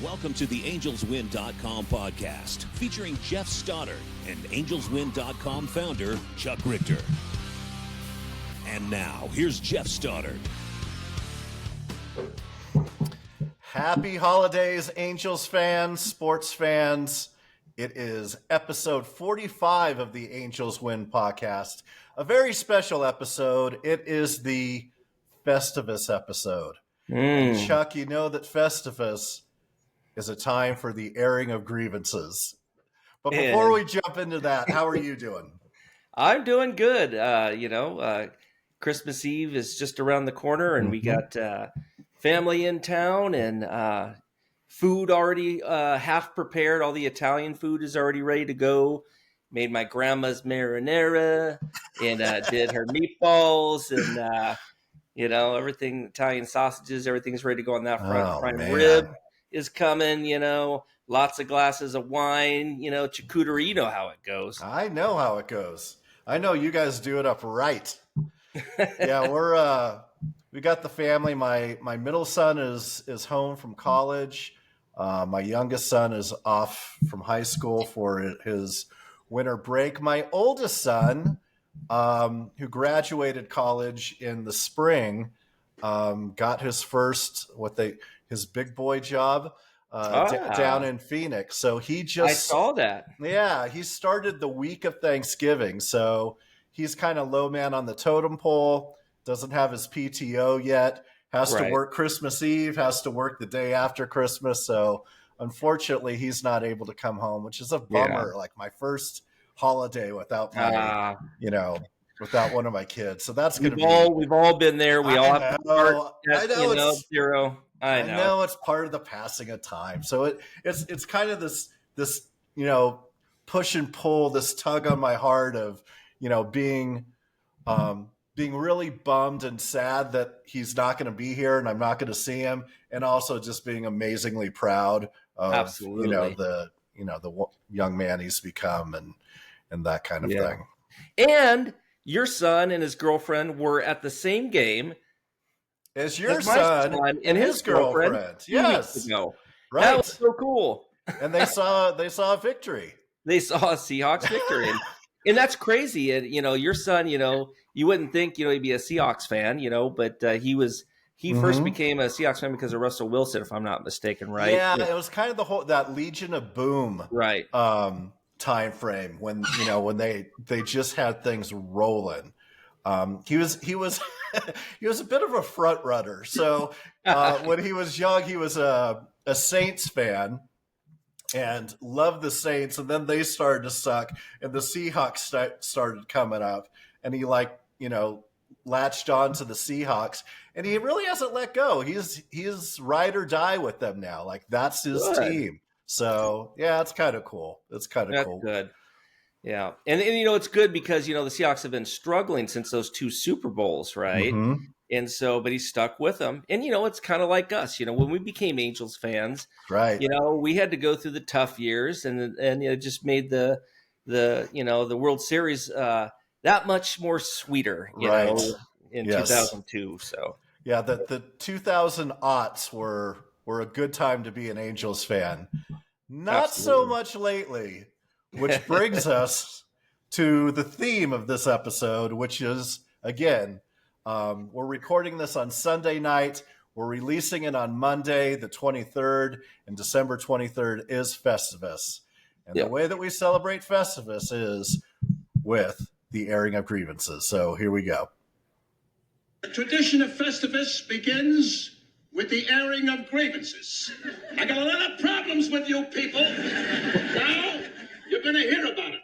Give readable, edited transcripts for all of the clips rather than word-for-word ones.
Welcome to the AngelsWin.com podcast, featuring Jeff Stoddard and AngelsWin.com founder, Chuck Richter. And now, here's Jeff Stoddard. Happy holidays, Angels fans, sports fans. It is episode 45 of the AngelsWin Podcast, a very special episode. It is the Festivus episode. And Chuck, you know that Festivus is a time for the airing of grievances. But before we jump into that, how are you doing? I'm doing good. Christmas Eve is just around the corner, and we got family in town, and food already half prepared. All the Italian food is already ready to go. Made my grandma's marinara, and did her meatballs, and everything, Italian sausages, everything's ready to go on that front. Prime rib is coming, lots of glasses of wine, charcuterie, you know how it goes. I know how it goes. I know you guys do it up right. Yeah, we got the family. My middle son is home from college. My youngest son is off from high school for his winter break. My oldest son, who graduated college in the spring, got his first his big boy job down in Phoenix. So I saw that. Yeah, he started the week of Thanksgiving. So he's kind of low man on the totem pole, doesn't have his PTO yet, has to work Christmas Eve, has to work the day after Christmas. So unfortunately, he's not able to come home, which is a bummer. Yeah. Like my first holiday without without one of my kids. So that's going to be. We've all been there. We all have to start at, zero. I know it's part of the passing of time. So it's kind of this push and pull, this tug on my heart of being really bummed and sad that he's not going to be here and I'm not going to see him, and also just being amazingly proud of the young man he's become and that kind of thing. And your son and his girlfriend were at the same game as your son and his girlfriend. Yes. Right. That was so cool. And they saw a victory. They saw a Seahawks victory. And that's crazy. And, your son, you wouldn't think, he'd be a Seahawks fan, but he first became a Seahawks fan because of Russell Wilson, if I'm not mistaken, right? Yeah, it was kind of that Legion of Boom time frame when they just had things rolling. He was he was a bit of a front runner. So when he was young, he was a Saints fan and loved the Saints, and then they started to suck, and the Seahawks started coming up, and he latched on to the Seahawks, and he really hasn't let go. He's ride or die with them now. Like that's his team. So yeah, it's kind of cool. It's kind of cool. Good. Yeah. And it's good because, the Seahawks have been struggling since those 2 Super Bowls, right? Mm-hmm. And so, but he's stuck with them. And, it's kind of like us, when we became Angels fans, right? We had to go through the tough years and it just made the World Series that much more sweeter, in 2002. So, yeah, the 2000 aughts were a good time to be an Angels fan. Not so much lately, which brings us to the theme of this episode, which is, again, we're recording this on Sunday night. We're releasing it on Monday, the 23rd, and December 23rd is Festivus. And the way that we celebrate Festivus is with the airing of grievances. So here we go. The tradition of Festivus begins with the airing of grievances. I got a lot of problems with you people. Now you're going to hear about it.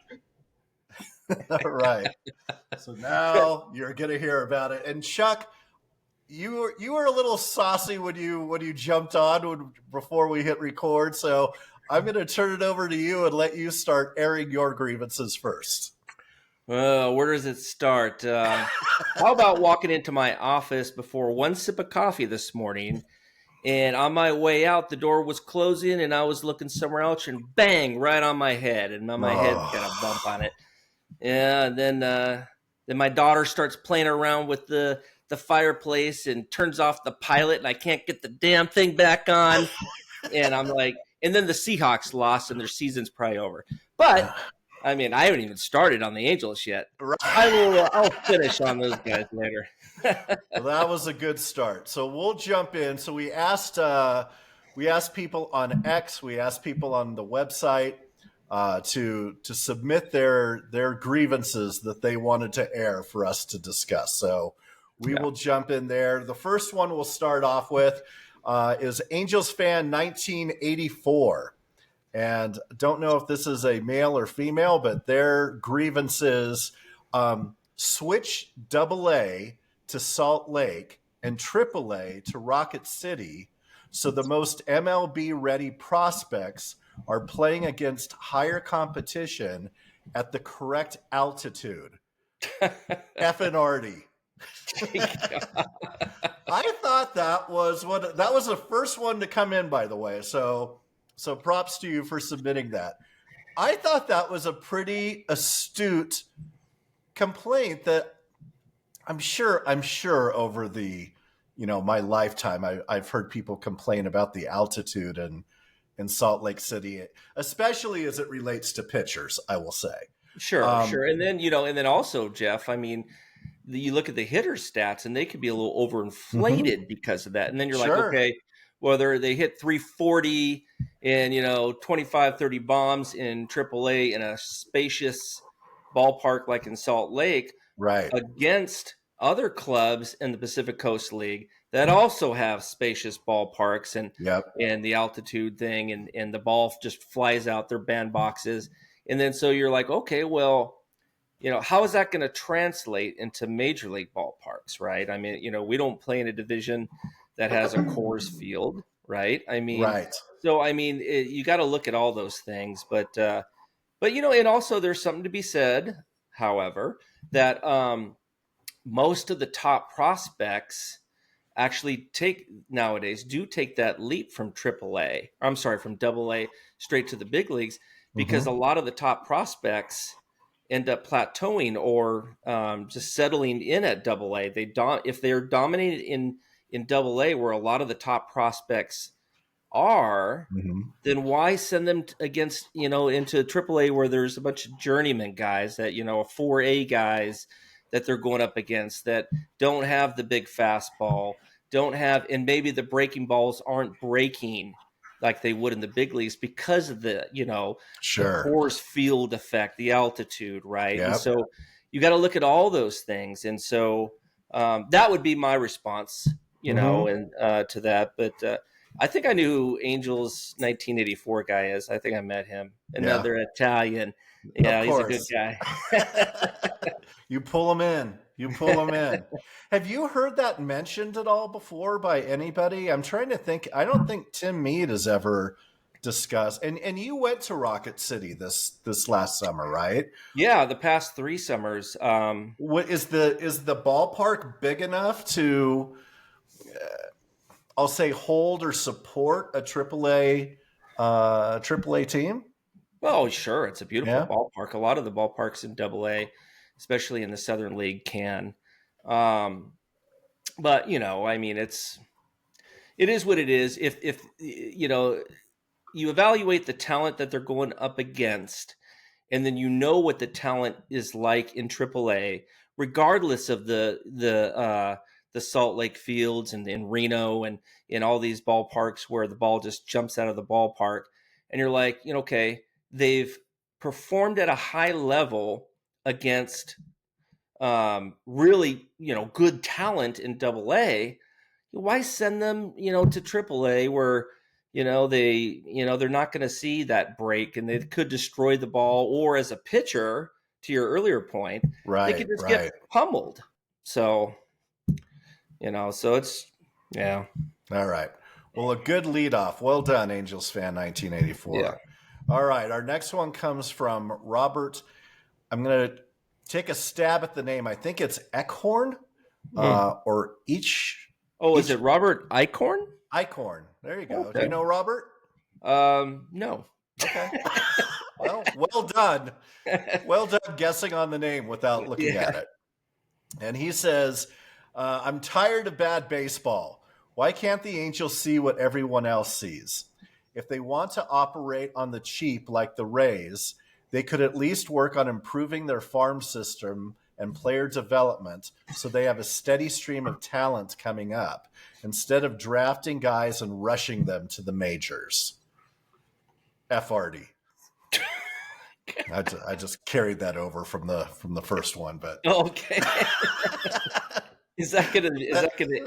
All right. So now you're going to hear about it. And Chuck, you were a little saucy when you jumped on before we hit record. So I'm going to turn it over to you and let you start airing your grievances first. Where does it start? How about walking into my office before one sip of coffee this morning, and on my way out, the door was closing, and I was looking somewhere else, and bang, right on my head, and my head got a bump on it. Yeah, and then my daughter starts playing around with the fireplace and turns off the pilot, and I can't get the damn thing back on. And I'm like, and then the Seahawks lost and their season's probably over. But I mean, I haven't even started on the Angels yet. Right. I'll finish on those guys later. Well, that was a good start. So we'll jump in. So we asked people on X, we asked people on the website to submit their grievances that they wanted to air for us to discuss. So we will jump in there. The first one we'll start off with is Angels fan 1984. And don't know if this is a male or female, but their grievances switch AA to Salt Lake and AAA to Rocket City, so the most MLB-ready prospects are playing against higher competition at the correct altitude. Effing Artie. I thought that was the first one to come in, by the way. So props to you for submitting that. I thought that was a pretty astute complaint that I'm sure over the, my lifetime, I've heard people complain about the altitude in Salt Lake City, especially as it relates to pitchers, I will say. Sure. And then also, Jeff, I mean, you look at the hitter stats and they could be a little overinflated because of that. And then you're like, okay, whether they hit 340 and, 25, 30 bombs in AAA in a spacious ballpark like in Salt Lake, right, against other clubs in the Pacific Coast League that also have spacious ballparks and the altitude thing and the ball just flies out their bandboxes. And then so you're like, okay, well, how is that going to translate into major league ballparks, right? I mean, we don't play in a division that has a Coors Field, right? I mean, right. So, I mean, you got to look at all those things. But and also there's something to be said, however, that most of the top prospects actually do take that leap from from AA straight to the big leagues, because a lot of the top prospects end up plateauing or just settling in at AA. If they're dominated in AA, where a lot of the top prospects are, then why send them against into AAA where there's a bunch of journeyman guys that 4A guys that they're going up against that don't have the big fastball, and maybe the breaking balls aren't breaking like they would in the big leagues because of the the Coors Field effect, the altitude, right? Yep. And so you got to look at all those things, and so that would be my response, and to that. But I think I knew who Angels 1984 guy is. I think I met him. Another Italian. Yeah, he's a good guy. You pull him in. Have you heard that mentioned at all before by anybody? I'm trying to think. I don't think Tim Mead has ever discussed. And you went to Rocket City this last summer, right? Yeah, the past 3 summers. What is the ballpark big enough to I'll say hold or support a AAA team? Well, sure. It's a beautiful ballpark. A lot of the ballparks in AA, especially in the Southern League, can. But, I mean, it is what it is. If you evaluate the talent that they're going up against, and then what the talent is like in AAA, regardless of the Salt Lake fields and in Reno and in all these ballparks where the ball just jumps out of the ballpark, and you're like, okay, they've performed at a high level against really, good talent in AA. Why send them, to AAA where, they're not going to see that break and they could destroy the ball, or as a pitcher, to your earlier point, they could just get pummeled. So, so it's, yeah. All right. Well, a good leadoff. Well done, Angels fan 1984. Yeah. All right. Our next one comes from Robert. I'm going to take a stab at the name. I think it's Eckhorn or each. Oh, is it Robert Eichhorn? Eichhorn. There you go. Okay. Do you know Robert? No. Okay. Well done. Well done guessing on the name without looking at it. And he says, I'm tired of bad baseball. Why can't the Angels see what everyone else sees? if they want to operate on the cheap like the Rays, they could at least work on improving their farm system and player development so they have a steady stream of talent coming up instead of drafting guys and rushing them to the majors. FRD. I just carried that over from the first one, but okay. Is that gonna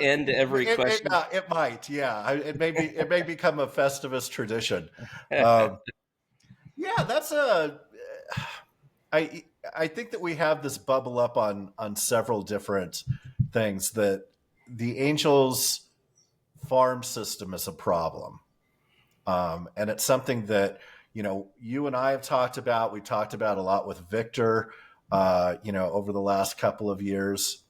end every question? It might, yeah. It may become a Festivus tradition. That's I think that we have this bubble up on several different things, that the Angels farm system is a problem. And it's something that, you and I have talked about. We talked about a lot with Victor, over the last couple of years.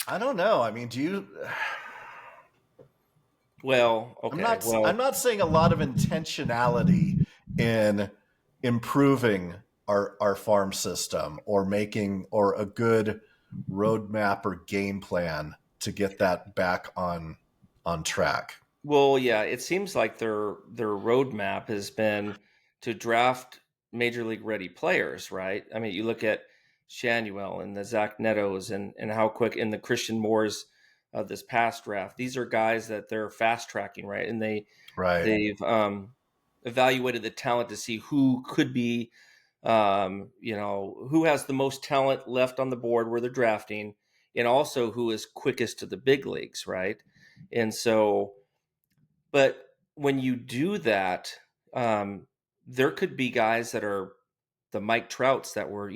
I don't know. I mean, do you? Well, okay. I'm not seeing a lot of intentionality in improving our farm system or making a good roadmap or game plan to get that back on track. Well, yeah, it seems like their roadmap has been to draft major league ready players, right? I mean, you look at Shanuel and the Zach Nettos and how quick in the Christian Moores of this past draft. These are guys that they're fast tracking, right? And they've evaluated the talent to see who could be, who has the most talent left on the board where they're drafting, and also who is quickest to the big leagues, right? And so, but when you do that, there could be guys that are the Mike Trouts that were,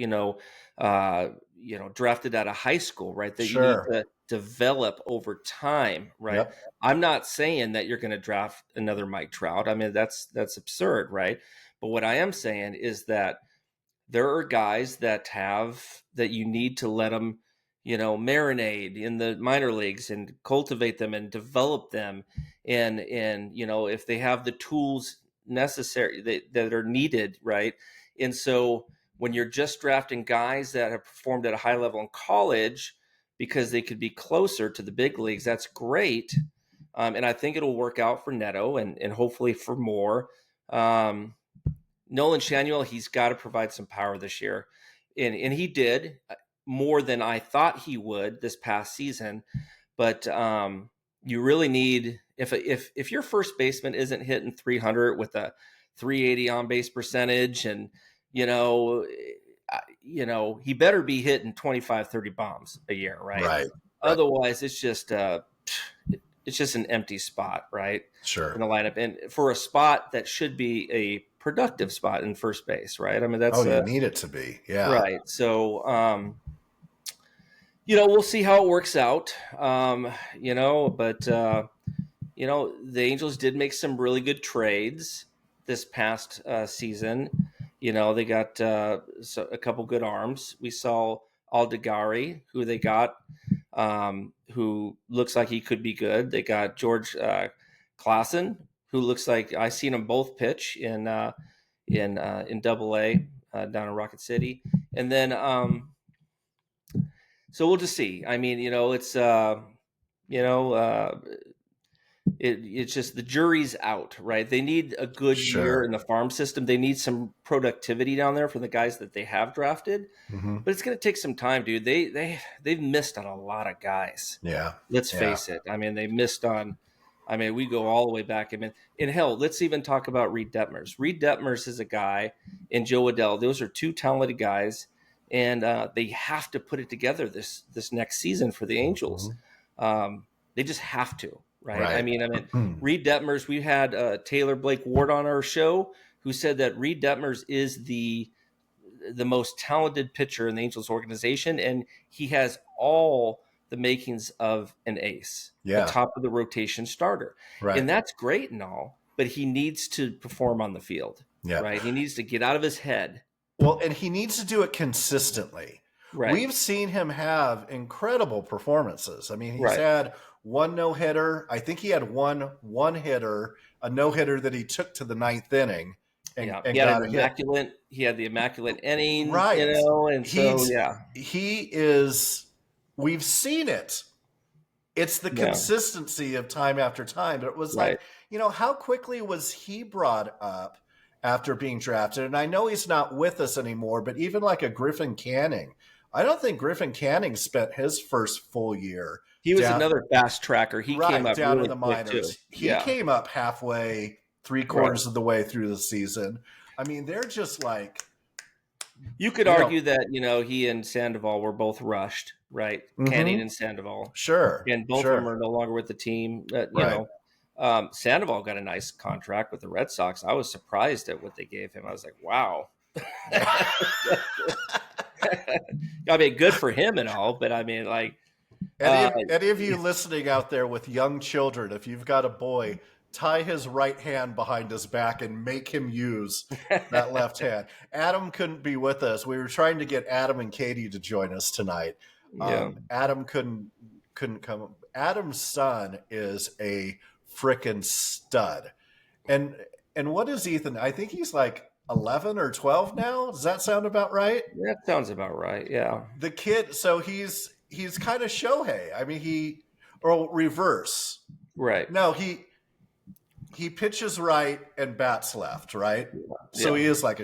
drafted out of high school, right? That Sure. You need to develop over time, right? Yep. I'm not saying that you're going to draft another Mike Trout. I mean, that's absurd, right? But what I am saying is that there are guys that you need to let them, marinate in the minor leagues and cultivate them and develop them. And if they have the tools necessary that are needed, right? And so when you're just drafting guys that have performed at a high level in college because they could be closer to the big leagues, that's great. And I think it'll work out for Neto and hopefully for more. Nolan Shanuel, he's got to provide some power this year. And he did more than I thought he would this past season. But you really need, if your first baseman isn't hitting 300 with a 380 on base percentage, and he better be hitting 25, 30 bombs a year, right? Otherwise, it's just an empty spot, right? Sure. In the lineup, and for a spot that should be a productive spot in first base, right? I mean, that's you need it to be, yeah. Right. So, we'll see how it works out. But the Angels did make some really good trades this past season. They got a couple good arms. We saw Aldegari, who they got, who looks like he could be good. They got George Klassen, who looks like I seen them both pitch in Double-A down in Rocket City, and then so we'll just see. I mean, it's it's just the jury's out, right? They need a good year in the farm system. They need some productivity down there for the guys that they have drafted. Mm-hmm. But it's going to take some time, dude. They've missed on a lot of guys. Yeah. Let's face it. I mean, they missed on. I mean, we go all the way back. I mean, in hell, let's even talk about Reed Detmers. Reed Detmers is a guy, and Joe Adell. Those are two talented guys, and they have to put it together this next season for the Angels. Mm-hmm. They just have to, right? I mean, Reed Detmers. We had Taylor Blake Ward on our show, who said that Reed Detmers is the most talented pitcher in the Angels organization, and he has all the makings of an ace, the top of the rotation starter. Right. And that's great and all, but he needs to perform on the field, right? He needs to get out of his head. Well, and he needs to do it consistently. Right. We've seen him have incredible performances. I mean, he's had one no-hitter. I think he had one hitter, a no-hitter that he took to the ninth inning. And he had the immaculate inning, right? And he is. We've seen it It's the consistency of time after time. But it was like, how quickly was he brought up after being drafted? And I know he's not with us anymore, but even like a Griffin Canning, I don't think Griffin Canning spent his first full year. He was another fast tracker. He came up down really in the quick minors. too. He came up halfway, 3/4 of the way through the season. I mean, they're just like. You could argue that, he and Sandoval were both rushed, right? Canning and Sandoval. Sure. And both of them are no longer with the team. Sandoval got a nice contract with the Red Sox. I was surprised at what they gave him. I was like, wow. I mean, good for him and all, but I mean, like. Any of you listening out there with young children, if you've got a boy, tie his right hand behind his back and make him use that left hand. Adam couldn't be with us. We were trying to get Adam and Katie to join us tonight. Adam couldn't come. Adam's son is a frickin' stud. And what is Ethan? I think he's like 11 or 12 now. Does that sound about right? That sounds about right. Yeah. The kid. So he's kind of Shohei. I mean, reverse. Right. No, he pitches right and bats left, right? Yeah. So he is like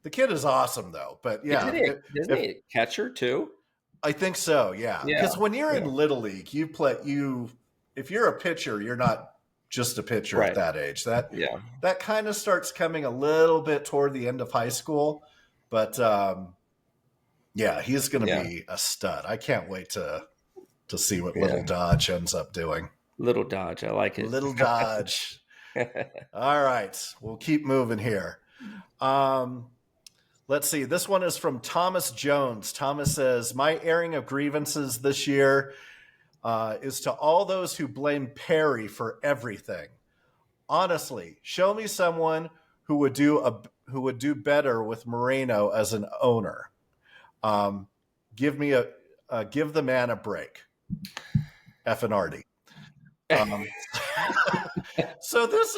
the kid is awesome though. But isn't he a catcher too? I think so, yeah. Because when you're in Little League, if you're a pitcher, you're not just a pitcher at that age. That kind of starts coming a little bit toward the end of high school. But he's going to be a stud. I can't wait to see what Little Dodge ends up doing. Little Dodge, I like it. Little Dodge. All right, we'll keep moving here. Let's see. This one is from Thomas Jones. Thomas says, my airing of grievances this year is to all those who blame Perry for everything. Honestly, show me someone who would do better with Moreno as an owner. Give the man a break. F and Artie. So this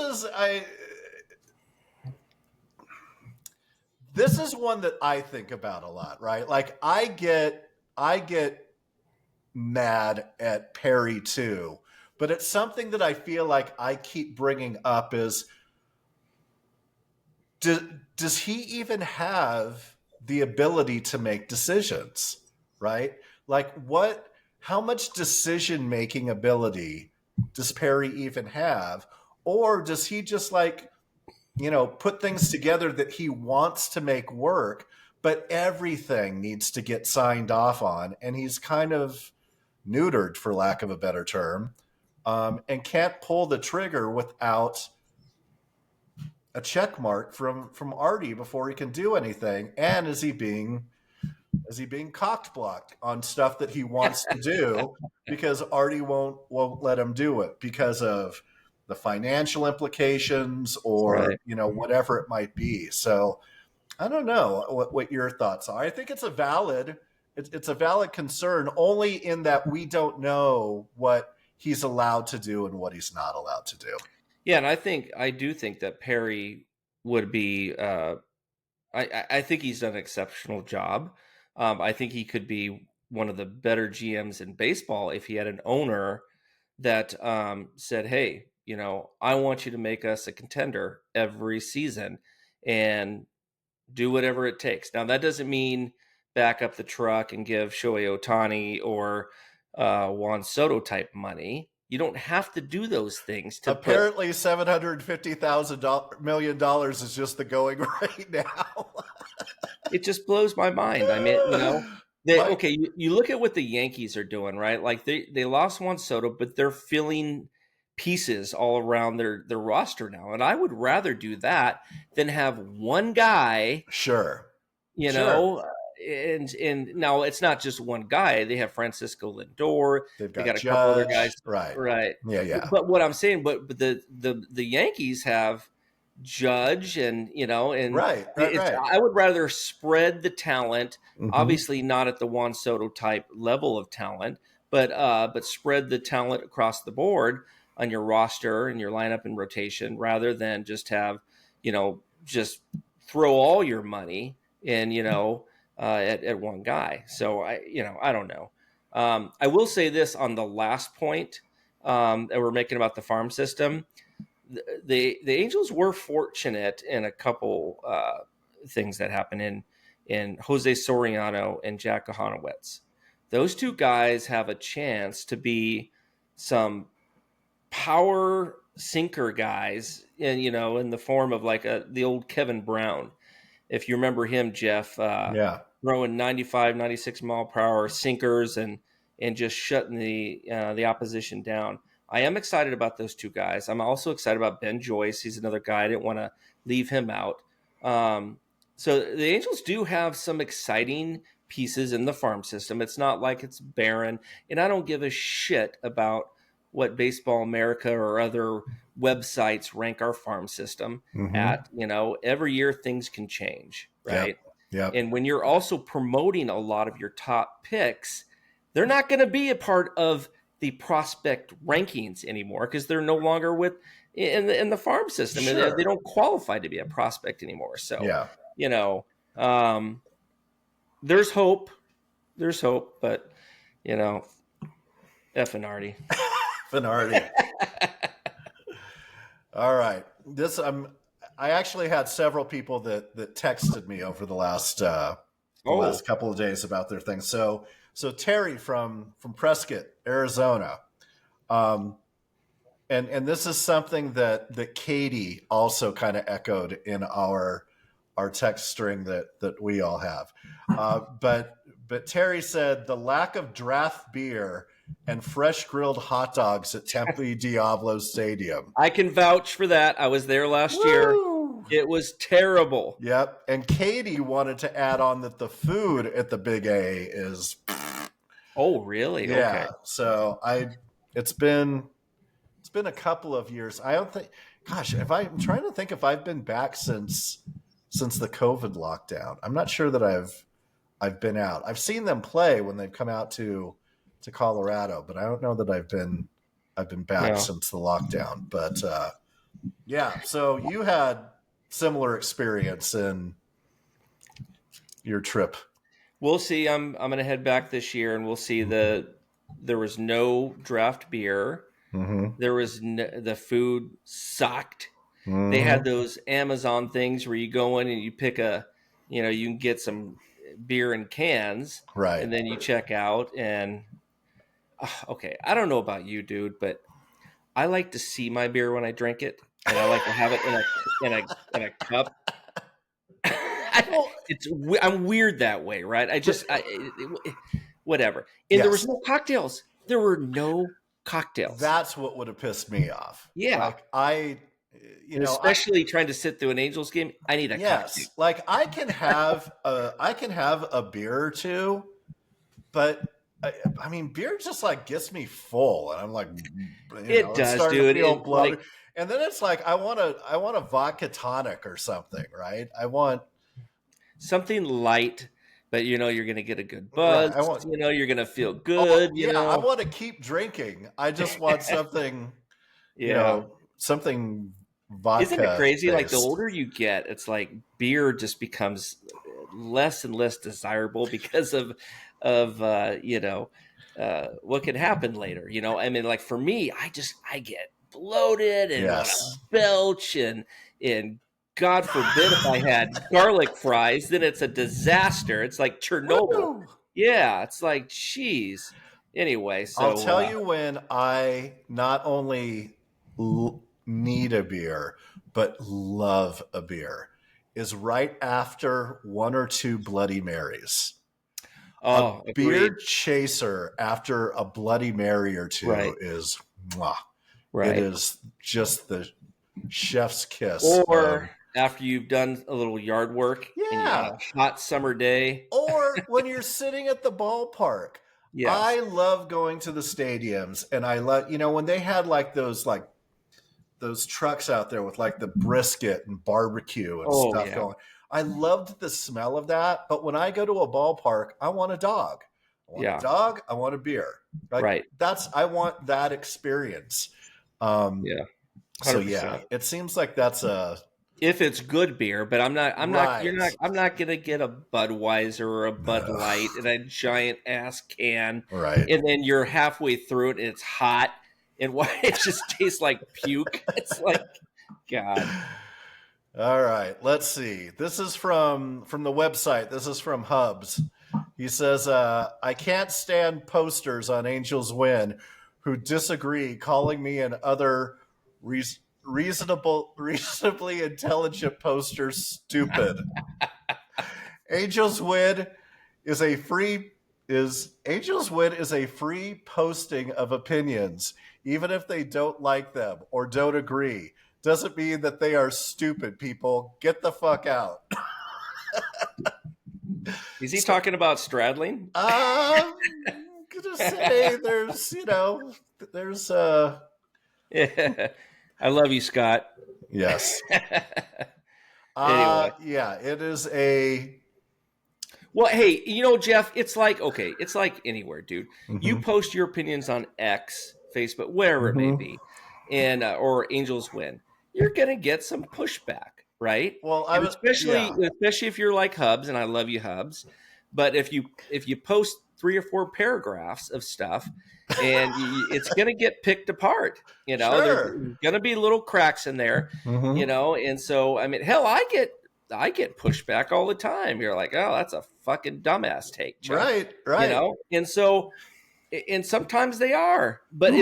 is one that I think about a lot, right? Like I get mad at Perry too, but it's something that I feel like I keep bringing up is, does he even have the ability to make decisions, right? Like how much decision-making ability does Perry even have? Or does he just put things together that he wants to make work, but everything needs to get signed off on, and he's kind of neutered, for lack of a better term, and can't pull the trigger without a check mark from Artie before he can do anything? And is he being cocked blocked on stuff that he wants to do because Artie won't let him do it because of the financial implications or whatever it might be? So I don't know what your thoughts are. I think it's a valid concern, only in that we don't know what he's allowed to do and what he's not allowed to do. Yeah, and I do think that Perry would be. I think he's done an exceptional job. I think he could be one of the better GMs in baseball if he had an owner that said, "Hey, I want you to make us a contender every season and do whatever it takes." Now, that doesn't mean back up the truck and give Shohei Ohtani or Juan Soto type money. You don't have to do those things. Apparently, $750 million is just the going right now. It just blows my mind. I mean, you look at what the Yankees are doing, right? Like they lost Juan Soto, but they're filling pieces all around their roster now. And I would rather do that than have one guy. Sure. And now it's not just one guy. They have Francisco Lindor. They got a couple other guys. Right. Yeah. But what I'm saying, but the Yankees have Judge and right. I would rather spread the talent, obviously not at the Juan Soto type level of talent, but spread the talent across the board on your roster and your lineup and rotation, rather than just have just throw all your money in at one guy. So I don't know. I will say this on the last point that we're making about the farm system. The Angels were fortunate in a couple things that happened in Jose Soriano and Jack Ohanowitz. Those two guys have a chance to be some power sinker guys, and in the form of like the old Kevin Brown, if you remember him, Jeff. Throwing 95, 96 mile per hour sinkers and just shutting the opposition down. I am excited about those two guys. I'm also excited about Ben Joyce. He's another guy. I didn't want to leave him out. So the Angels do have some exciting pieces in the farm system. It's not like it's barren, and I don't give a shit about what Baseball America or other websites rank our farm system at. Every year things can change, right? Yep. And when you're also promoting a lot of your top picks, they're not going to be a part of the prospect rankings anymore because they're no longer in the farm system. Sure. And they don't qualify to be a prospect anymore. So, there's hope. There's hope, but, F&Arty. Finardi. All right. I actually had several people that texted me over the last couple of days about their things. So Terry from Prescott, Arizona, and this is something that Katie also kind of echoed in our text string that we all have. But Terry said the lack of draft beer and fresh grilled hot dogs at Tempe Diablo Stadium. I can vouch for that. I was there last year. It was terrible. Yep. And Katie wanted to add on that the food at the Big A is. Oh, really? Yeah. Okay. So it's been a couple of years. I don't think. Gosh, I'm trying to think if I've been back since the COVID lockdown. I'm not sure that I've been out. I've seen them play when they've come out to Colorado, but I don't know that I've been back since the lockdown. But so you had similar experience in your trip. We'll see. I'm going to head back this year, and we'll see. There was no draft beer. There was the food sucked. They had those Amazon things where you go in and you pick you can get some beer in cans, right? And then you check out. And okay, I don't know about you, dude, but I like to see my beer when I drink it, and I like to have it in a cup. I'm weird that way, right? Whatever. And there was no cocktails. There were no cocktails. That's what would have pissed me off. Yeah. Like especially trying to sit through an Angels game, I need a cocktail. Like I can have a beer or two, but I mean, beer just like gets me full, and I'm like, it does, dude. And then it's like I want a vodka tonic or something, right? I want something light, but you're going to get a good buzz. Right, you're going to feel good. I want to keep drinking. I just want something, something vodka. Isn't it crazy? Based. Like the older you get, it's like beer just becomes less and less desirable because of what could happen later. I mean, like for me, I get bloated and want to belch and God forbid if I had garlic fries, then it's a disaster. It's like Chernobyl. Woo! Yeah, it's like, geez. Anyway, so I'll tell you when I not only need a beer, but love a beer is right after one or two Bloody Marys. Oh, a beer chaser after a Bloody Mary or two is mwah. Right. It is just the chef's kiss. Or after you've done a little yard work on a hot summer day. Or when you're sitting at the ballpark. Yes. I love going to the stadiums, and I love, when they had like those trucks out there with like the brisket and barbecue and stuff going. I loved the smell of that, but when I go to a ballpark, I want a dog. I want a dog. I want a beer. Right. I want that experience. 100%. So it seems like that's a if it's good beer, but I'm not Right. I'm not gonna get a Budweiser or a Bud Light in a giant ass can, Right. and then you're halfway through it and it's hot, and why it just tastes like puke. It's like, God. All right, let's see. This is from the website. This is from Hubs. He says, I can't stand posters on Angels Win who disagree, calling me and other reasonably intelligent posters stupid. Angels Win is a free posting of opinions, even if they don't like them or don't agree. Doesn't mean that they are stupid, people. Get the fuck out. Is he talking about straddling? I'm gonna say there's Yeah. I love you, Scott. yes. Anyway. Yeah, it is a. Well, hey, Jeff, it's like anywhere, dude. Mm-hmm. You post your opinions on X, Facebook, wherever it may be, and or Angels Win. You're gonna get some pushback, right? Well, especially if you're like Hubs, and I love you, Hubs. But if you post 3 or 4 paragraphs of stuff, and it's gonna get picked apart, Sure. There's gonna be little cracks in there, And so, I mean, hell, I get pushback all the time. You're like, oh, that's a fucking dumbass take, Chuck. Right. And so, and sometimes they are, but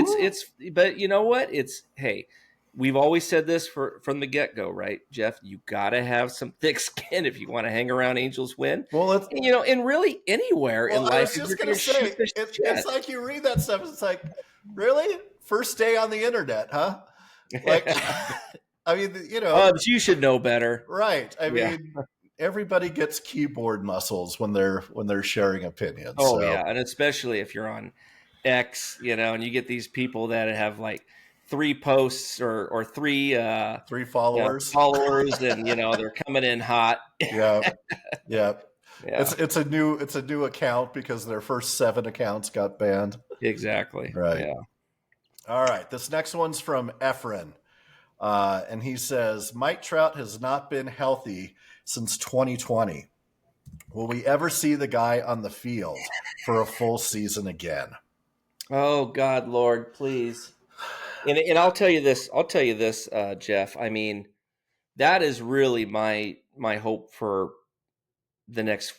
but you know what? Hey, we've always said this from the get-go, right, Jeff? You got to have some thick skin if you want to hang around Angels Win. Well, and really anywhere in life. I was just going to say, it's like you read that stuff, it's like, really? First day on the internet, huh? Like, I mean, you should know better. Right. I mean, everybody gets keyboard muscles when they're sharing opinions. Oh, so. Yeah, and especially if you're on X, and you get these people that have like 3 posts or 3 followers, and they're coming in hot. Yeah. It's a new account because their first 7 accounts got banned. Exactly. Right. Yeah. All right. This next one's from Efren. And he says, Mike Trout has not been healthy since 2020. Will we ever see the guy on the field for a full season again? Oh, God, Lord, please. And I'll tell you this, Jeff. I mean, that is really my hope for the next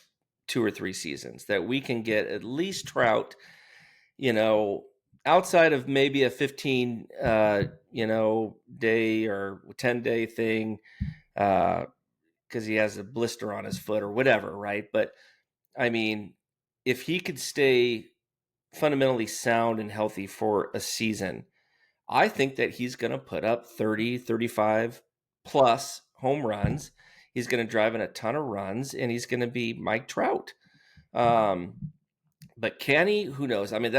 2 or 3 seasons, that we can get at least Trout, outside of maybe a 15, day or 10-day thing, because he has a blister on his foot or whatever, right? But I mean, if he could stay fundamentally sound and healthy for a season, I think that he's going to put up 30, 35 plus home runs. He's going to drive in a ton of runs, and he's going to be Mike Trout. But can he? Who knows? I mean,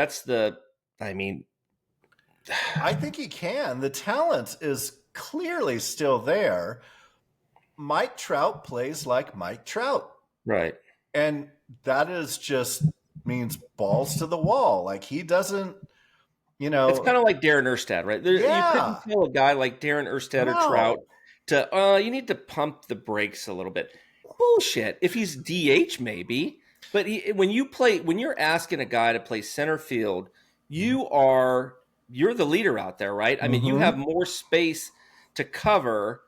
I think he can. The talent is clearly still there. Mike Trout plays like Mike Trout. Right. And that is just means balls to the wall. Like, he doesn't, It's kind of like Darren Erstad, right? You couldn't tell a guy like Darren Erstad or Trout to, you need to pump the brakes a little bit. Bullshit. If he's DH, maybe. But when you're asking a guy to play center field, you're the leader out there, right? I mean, you have more space to cover,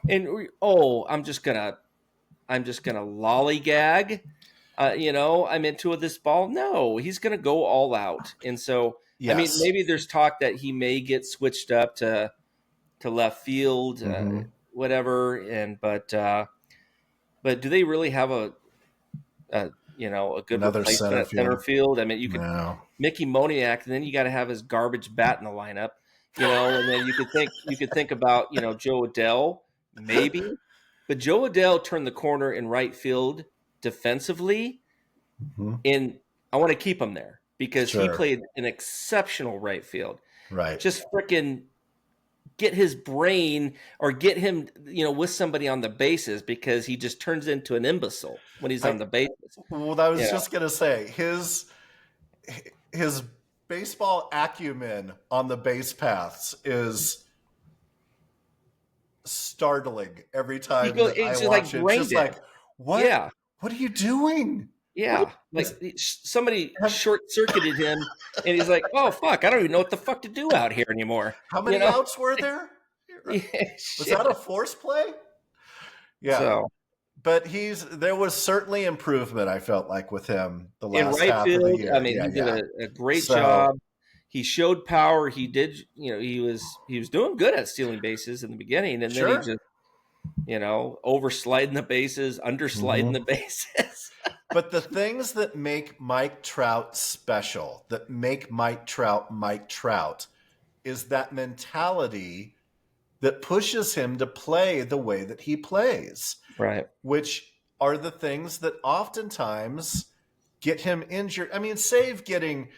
and I'm just gonna lollygag. I'm into this ball. No, he's gonna go all out, and so yes. I mean, maybe there's talk that he may get switched up to left field, whatever. But do they really have a good replacement at center field? I mean, you could Mickey Moniak, and then you got to have his garbage bat in the lineup, and then you could think about Joe Adell maybe, but Joe Adell turned the corner in right field defensively, and I want to keep him there because he played an exceptional right field. Right, just freaking get his brain or get him, with somebody on the bases, because he just turns into an imbecile when he's on the bases. Well, I was just going to say his baseball acumen on the base paths is startling every time that I watch it. Just like, what? Yeah. What are you doing? Yeah, like somebody short-circuited him, and he's like, "Oh fuck, I don't even know what the fuck to do out here anymore." How many outs were there? Was that a force play? Yeah. So, but there was certainly improvement, I felt like, with him the last half of the year. I mean, he did a great job. He showed power. He did, he was doing good at stealing bases in the beginning, and then he just, oversliding the bases, undersliding the bases. But the things that make Mike Trout special, that make Mike Trout, is that mentality that pushes him to play the way that he plays. Right. Which are the things that oftentimes get him injured. I mean, save getting,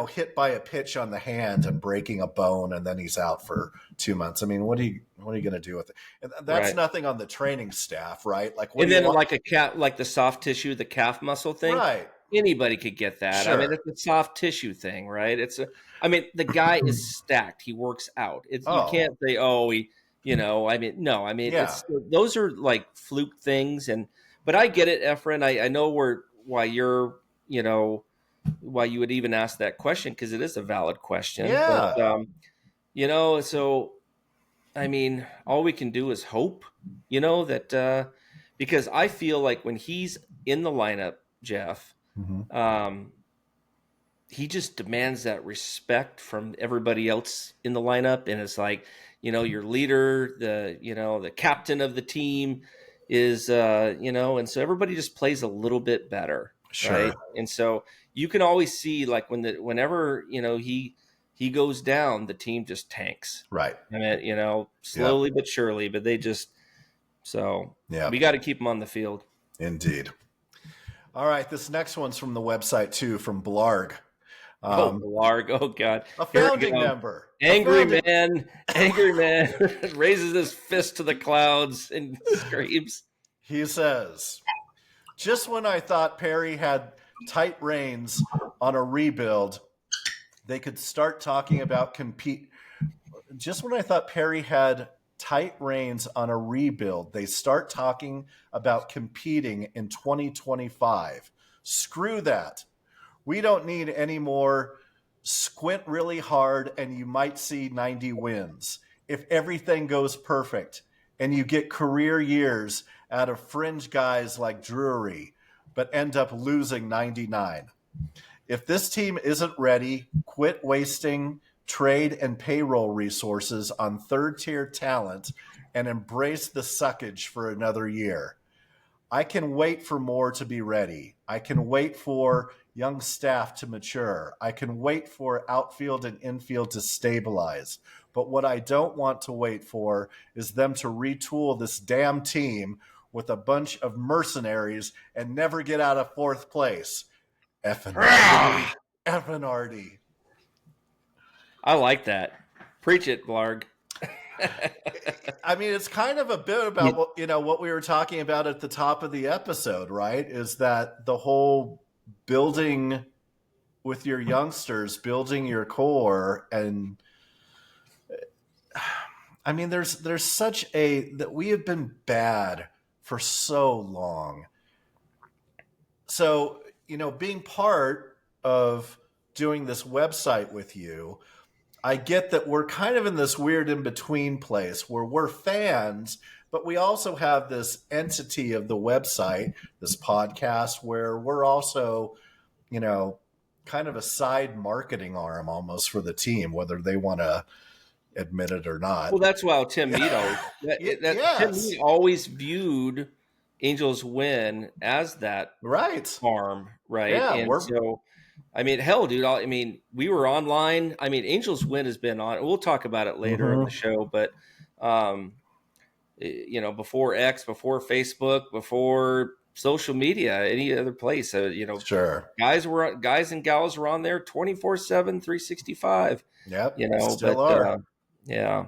hit by a pitch on the hand and breaking a bone, and then he's out for 2 months. I mean, what are you going to do with it? And that's nothing on the training staff, right? Like, like like the soft tissue, the calf muscle thing, right? Anybody could get that. Sure. I mean, it's a soft tissue thing, right? The guy is stacked. He works out. You can't say, those are like fluke things. But I get it, Efren. I know why you're, why you would even ask that question, because it is a valid question. Yeah. But, so, I mean, all we can do is hope, that because I feel like when he's in the lineup, Jeff, he just demands that respect from everybody else in the lineup. And it's like, your leader, the captain of the team is, and so everybody just plays a little bit better. Sure. Right. And so you can always see, like, whenever, he goes down, the team just tanks. Right. I mean, slowly but surely, but they just, we got to keep them on the field. Indeed. All right. This next one's from the website too, from Blarg. Blarg. Oh God. A founding member. Angry man raises his fist to the clouds and screams. He says, just when I thought Perry had tight reins on a rebuild, they could start talking about Just when I thought Perry had tight reins on a rebuild, they start talking about competing in 2025. Screw that. We don't need any more squint really hard and you might see 90 wins. If everything goes perfect and you get career years out of fringe guys like Drury, but end up losing 99. If this team isn't ready, quit wasting trade and payroll resources on third-tier talent and embrace the suckage for another year. I can wait for more to be ready. I can wait for young staff to mature. I can wait for outfield and infield to stabilize. But what I don't want to wait for is them to retool this damn team with a bunch of mercenaries and never get out of fourth place. Effing Artie. I like that. Preach it, Blarg. I mean, it's kind of a bit about what we were talking about at the top of the episode, right? Is that the whole building with your youngsters, building your core, and I mean, there's such that we have been bad for so long. So, being part of doing this website with you, I get that we're kind of in this weird in-between place where we're fans, but we also have this entity of the website, this podcast, where we're also, kind of a side marketing arm almost for the team, whether they want to admit it or not. Well, that's why Tim Meadow, Tim Meadow always viewed AngelsWin as that farm, right? Yeah, and so, I mean, hell, dude. We were online. I mean, AngelsWin has been on. We'll talk about it later in the show, but before X, before Facebook, before social media, any other place, sure, guys and gals were on there 24/7, 365. Yep, still are. Yeah,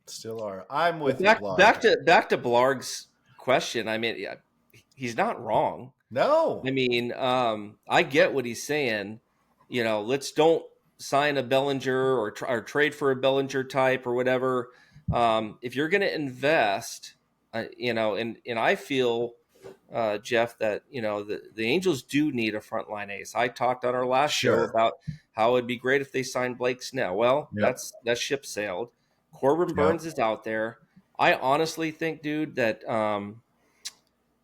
still are. I'm with you. Back to Blarg's question. I mean, he's not wrong. No, I mean, I get what he's saying. Let's don't sign a Bellinger or trade for a Bellinger type or whatever. if you're going to invest, and I feel, Jeff, that, the Angels do need a frontline ace. I talked on our last show about how it'd be great if they signed Blake Snell. Well, that ship sailed. Corbin Burns is out there. I honestly think, dude, that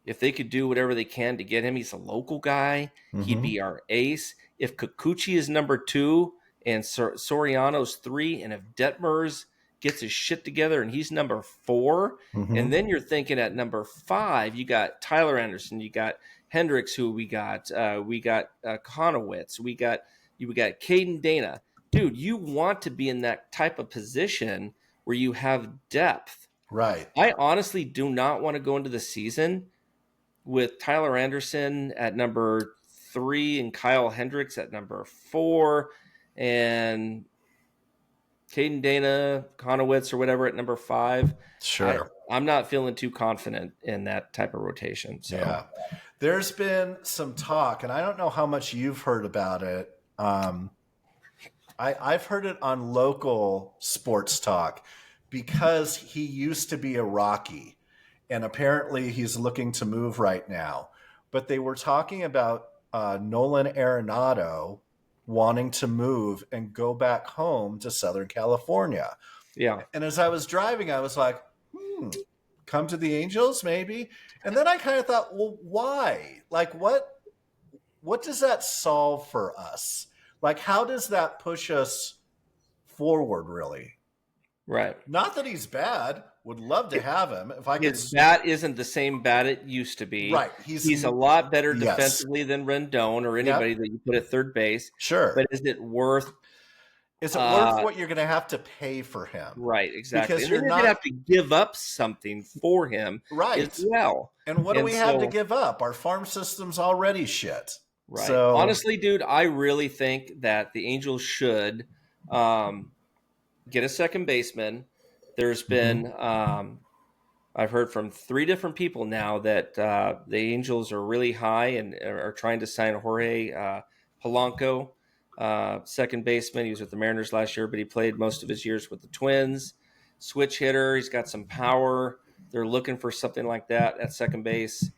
if they could do whatever they can to get him, he's a local guy. He'd be our ace. If Kikuchi is number 2 and Soriano's 3, and if Detmers gets his shit together and he's number 4, and then you're thinking at number 5, you got Tyler Anderson, you got Hendricks, who we got Conowitz, we got Caden Dana. Dude, you want to be in that type of position where you have depth. Right. I honestly do not want to go into the season with Tyler Anderson at number 3 and Kyle Hendricks at number 4 and Caden Dana, Conowitz, or whatever at number 5. Sure. I'm not feeling too confident in that type of rotation. So. Yeah. There's been some talk, and I don't know how much you've heard about it. I've heard it on local sports talk because he used to be a Rocky, and apparently he's looking to move right now. But they were talking about Nolan Arenado wanting to move and go back home to Southern California. Yeah. And as I was driving, I was like, come to the Angels, maybe. And then I kind of thought, well, why? Like, what does that solve for us? Like, how does that push us forward, really? Right. Not that he's bad. Would love to have him. If I could. His bat isn't the same bat it used to be. Right. He's a lot better defensively than Rendon or anybody that you put at third base. Sure. But is it worth? Is it worth what you're going to have to pay for him? Right. Exactly. Because you're going to have to give up something for him. Right. As well. And what do we have to give up? Our farm system's already shit. Right. So, honestly, dude, I really think that the Angels should get a second baseman. There's been, I've heard from 3 different people now that the Angels are really high and are trying to sign Jorge Polanco, second baseman. He was with the Mariners last year, but he played most of his years with the Twins. Switch hitter. He's got some power. They're looking for something like that at second base.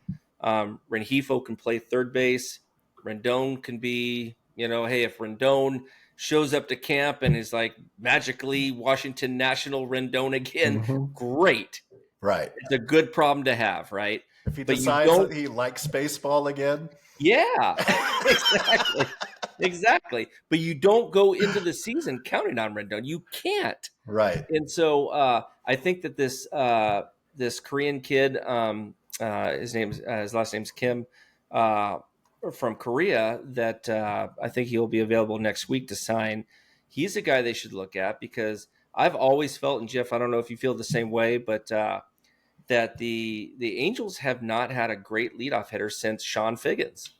Rengifo can play third base. Rendon can be, hey, if Rendon shows up to camp and is like magically Washington National Rendon again, great. Right. It's a good problem to have, right? If he decides that he likes baseball again. Yeah, exactly. But you don't go into the season counting on Rendon. You can't. Right. And so I think that this Korean kid, his last name's Kim, from Korea, that I think he'll be available next week to sign. He's a guy they should look at because I've always felt, and Jeff, I don't know if you feel the same way, but that the Angels have not had a great leadoff hitter since Sean Figgins.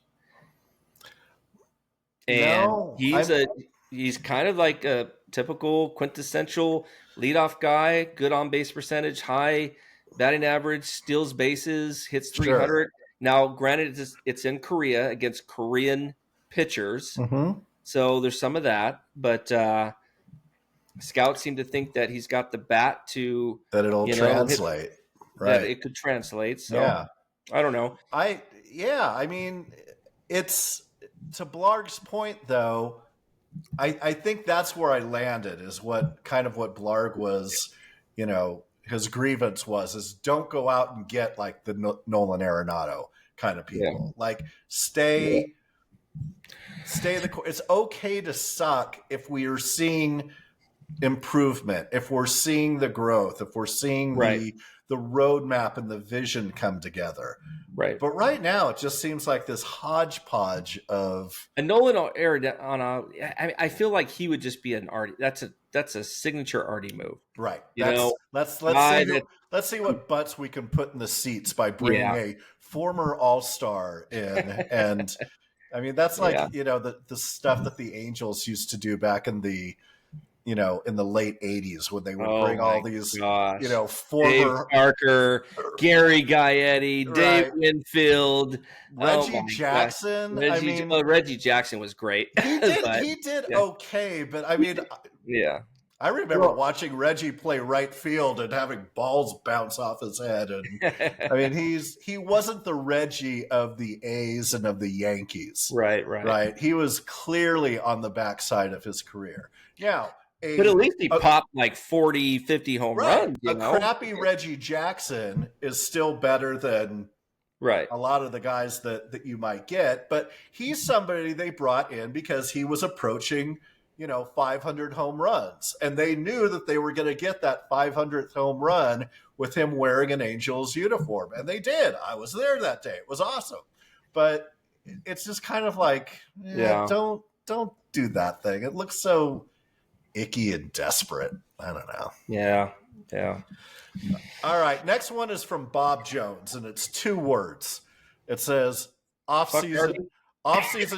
And he's kind of like a typical quintessential leadoff guy, good on base percentage, high batting average, steals bases, hits 300. Sure. Now, granted, it's in Korea against Korean pitchers, so there's some of that. But scouts seem to think that he's got the bat to that it'll translate, right? That it could translate. So I don't know. I mean, it's to Blarg's point though. I think that's where I landed is what Blarg was, his grievance is don't go out and get like the Nolan Arenado kind of people. Like stay the course. It's okay to suck if we are seeing improvement, if we're seeing the growth, if we're seeing the roadmap and the vision come together. Right. But right now it just seems like this hodgepodge of a Nolan Arenado. I feel like he would just be an Artie. That's a signature Artie move. Right. Let's see what butts we can put in the seats by bringing a former All-Star in. And I mean, that's like, the stuff that the Angels used to do back in the, in the late 80s when they would bring all these, former Dave Parker, Gary Gaetti, Dave Winfield, Reggie Jackson. Reggie Jackson was great. He did okay, but I mean, I remember watching Reggie play right field and having balls bounce off his head. And I mean, he wasn't the Reggie of the A's and of the Yankees. Right. He was clearly on the backside of his career. Now, but at least he popped like 40, 50 home runs. Crappy Reggie Jackson is still better than a lot of the guys that you might get. But he's somebody they brought in because he was approaching, 500 home runs. And they knew that they were going to get that 500th home run with him wearing an Angels uniform. And they did. I was there that day. It was awesome. But it's just kind of like, don't do that thing. It looks so icky and desperate. I don't know. Yeah. All right. Next one is from Bob Jones, and it's 2 words. It says off-season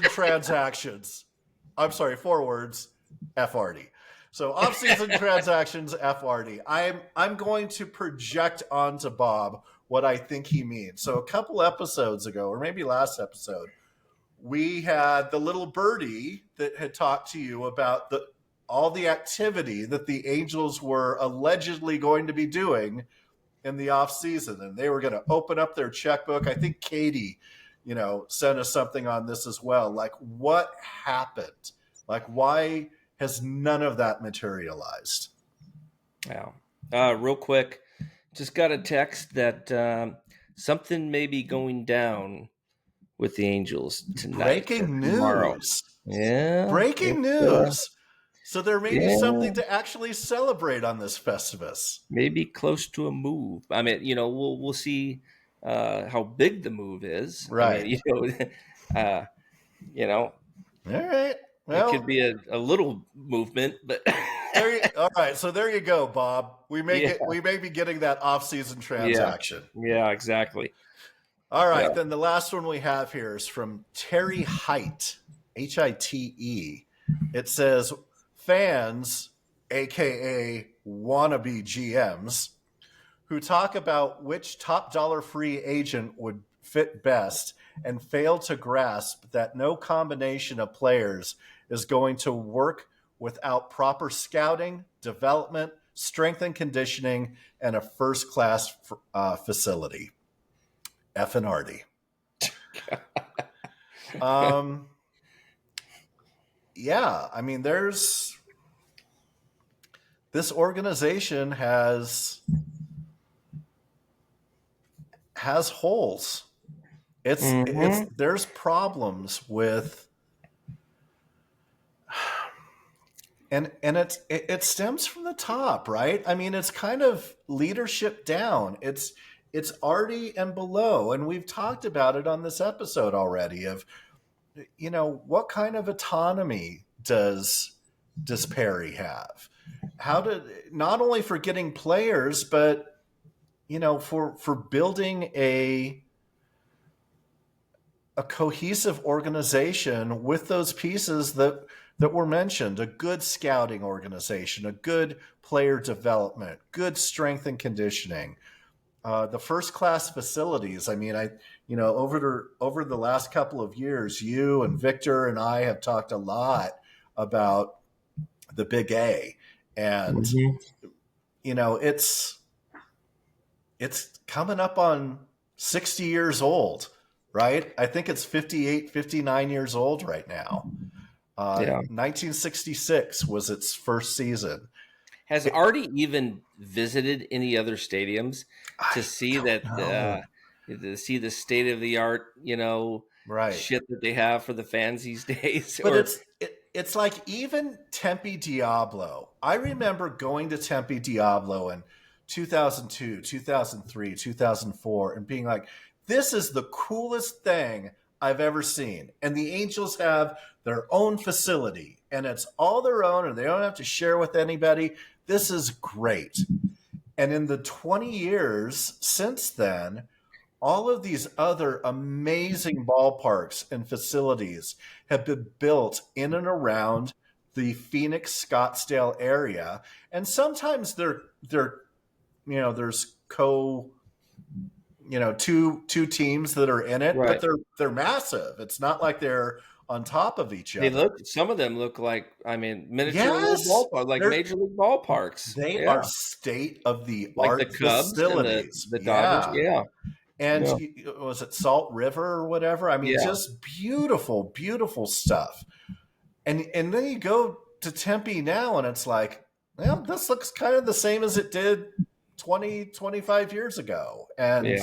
transactions. I'm sorry, 4 words, FRD. So off-season transactions, FRD. I'm going to project onto Bob what I think he means. So a couple episodes ago, or maybe last episode, we had the little birdie that had talked to you about all the activity that the Angels were allegedly going to be doing in the off season. And they were going to open up their checkbook. I think Katie, sent us something on this as well. Like, what happened? Like, why has none of that materialized? Yeah. Real quick, just got a text that something may be going down with the Angels tonight. Breaking news. Tomorrow. Yeah. Breaking news. So there may be something to actually celebrate on this Festivus. Maybe close to a move. I mean, we'll see how big the move is. Right. I mean, All right. Well, it could be a little movement, but all right. So there you go, Bob. We may be getting that off-season transaction. Yeah, exactly. All right. Then the last one we have here is from Terry Hite, Hite. It says, fans, aka wannabe GMs, who talk about which top dollar free agent would fit best and fail to grasp that no combination of players is going to work without proper scouting, development, strength and conditioning, and a first-class facility. F and Artie. Yeah, I mean, this organization has holes. There's problems with, and it stems from the top, right? I mean, it's kind of leadership down. It's Artie and below, and we've talked about it on this episode already of, what kind of autonomy does Perry have? Not only for getting players, but for building a cohesive organization with those pieces that were mentioned, a good scouting organization, a good player development, good strength and conditioning, the first class facilities. I mean, over the last couple of years, you and Victor and I have talked a lot about the Big A, and it's coming up on 60 years old, right? I think it's 58, 59 years old right now. 1966 was its first season. Has Artie even visited any other stadiums to see to see the state of the art, shit that they have for the fans these days? But it's like even Tempe Diablo. I remember going to Tempe Diablo in 2002, 2003, 2004, and being like, this is the coolest thing I've ever seen. And the Angels have their own facility, and it's all their own, and they don't have to share with anybody. This is great. And in the 20 years since then, all of these other amazing ballparks and facilities have been built in and around the Phoenix, Scottsdale area. And sometimes there's two teams that are in it, right. But they're massive. It's not like they're on top of each other. Some of them look like, miniature Yes, ballpark, like Major League ballparks. They are state of the like art the Cubs facilities. and the Dodgers. Yeah. And was it Salt River or whatever? I mean, just beautiful, beautiful stuff. And then you go to Tempe now, and it's like, well, this looks kind of the same as it did 20, 25 years ago. And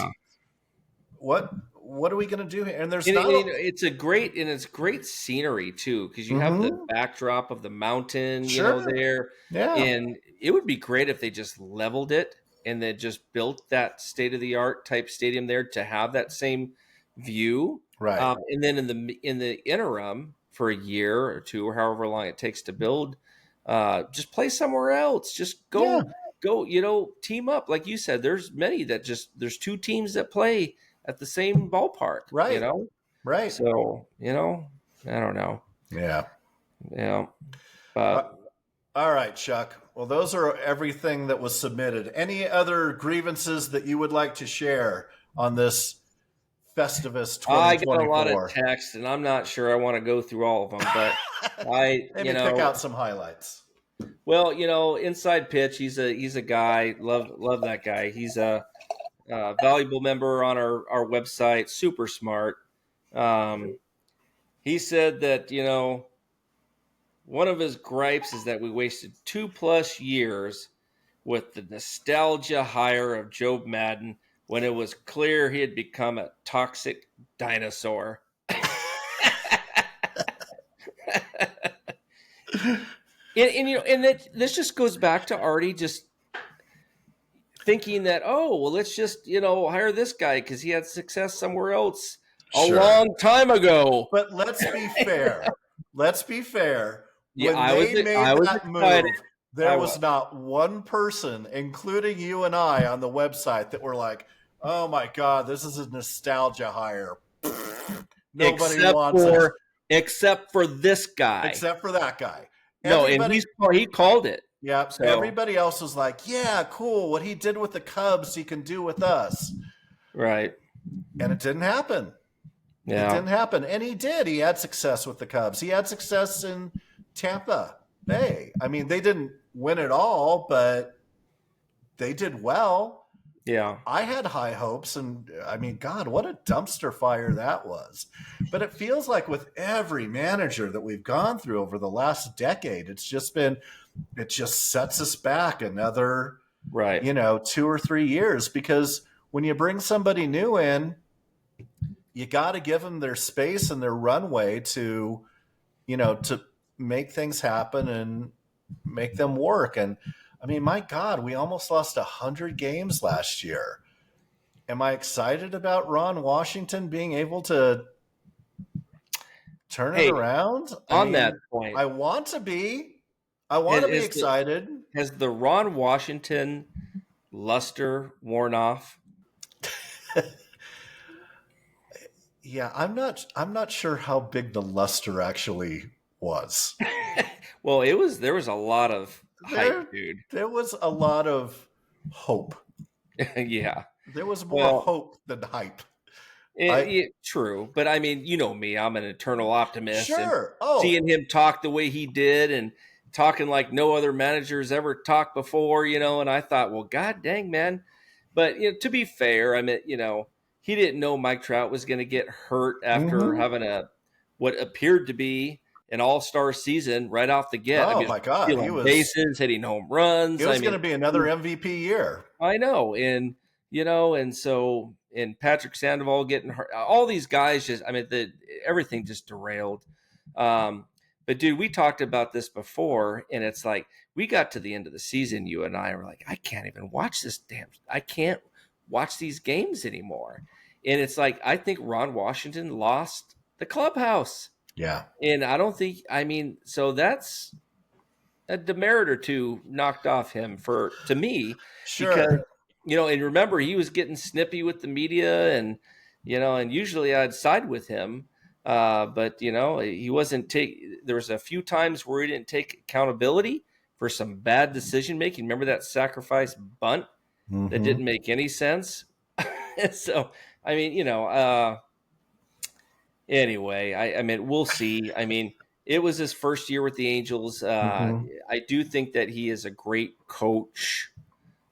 what are we going to do here? And it's great scenery too, because you have the backdrop of the mountain, there. Yeah. And it would be great if they just leveled it and then just built that state-of-the-art type stadium there to have that same view. Right. And then in the interim, for a year or two or however long it takes to build, just play somewhere else. Just go, team up. Like you said, there's many that there's two teams that play at the same ballpark. Right. Right. So, I don't know. Yeah. Yeah. All right, Chuck. Well, those are everything that was submitted. Any other grievances that you would like to share on this Festivus 2024? I get a lot of texts, and I'm not sure I want to go through all of them, but maybe pick out some highlights. Well, Inside Pitch, he's a guy. Love that guy. He's a valuable member on our website. Super smart. He said that one of his gripes is that we wasted 2+ years with the nostalgia hire of Joe Madden when it was clear he had become a toxic dinosaur. This just goes back to Artie just thinking that, let's just, hire this guy because he had success somewhere else a long time ago. But let's be fair. Yeah, when they made that move, there was not one person, including you and I on the website, that were like, oh my God, this is a nostalgia hire. Nobody wants it. Except for this guy. Except for that guy. No, and he called it. Yeah, so everybody else was like, yeah, cool. What he did with the Cubs, he can do with us. Right. And it didn't happen. Yeah. It didn't happen. And he did. He had success with the Cubs. He had success in Tampa Bay. I mean, they didn't win it all, but they did well. Yeah. I had high hopes, and I mean, God, what a dumpster fire that was. But it feels like with every manager that we've gone through over the last decade, it just sets us back another, 2 or 3 years, because when you bring somebody new in, you got to give them their space and their runway to make things happen and make them work. And I mean, my God, we almost lost 100 games last year. Am I excited about Ron Washington being able to turn it around? That point, I want to be. I want to be excited. Has the Ron Washington luster worn off? Yeah, I'm not sure how big the luster actually was. Well, there was a lot of hype, dude. There was a lot of hope. Yeah. There was more hope than hype. True. But I mean, you know me, I'm an eternal optimist. Sure. And seeing him talk the way he did and talking like no other manager's ever talked before, and I thought, well, God dang, man. But to be fair, I mean, he didn't know Mike Trout was going to get hurt after having what appeared to be an all-star season right off the get. Oh, my God. He was bases, hitting home runs. It was going to be another MVP year. I know. And, and Patrick Sandoval getting hurt. All these guys everything just derailed. But, dude, we talked about this before, and it's like we got to the end of the season, you and I were like, I can't even watch I can't watch these games anymore. And it's like, I think Ron Washington lost the clubhouse. Yeah. And I don't think, so that's a demerit or two knocked off him to me. Sure. Because, and remember, he was getting snippy with the media and usually I'd side with him. But he wasn't there was a few times where he didn't take accountability for some bad decision making. Remember that sacrifice bunt that didn't make any sense? So, Anyway, I mean, we'll see. I mean, it was his first year with the Angels. I do think that he is a great coach.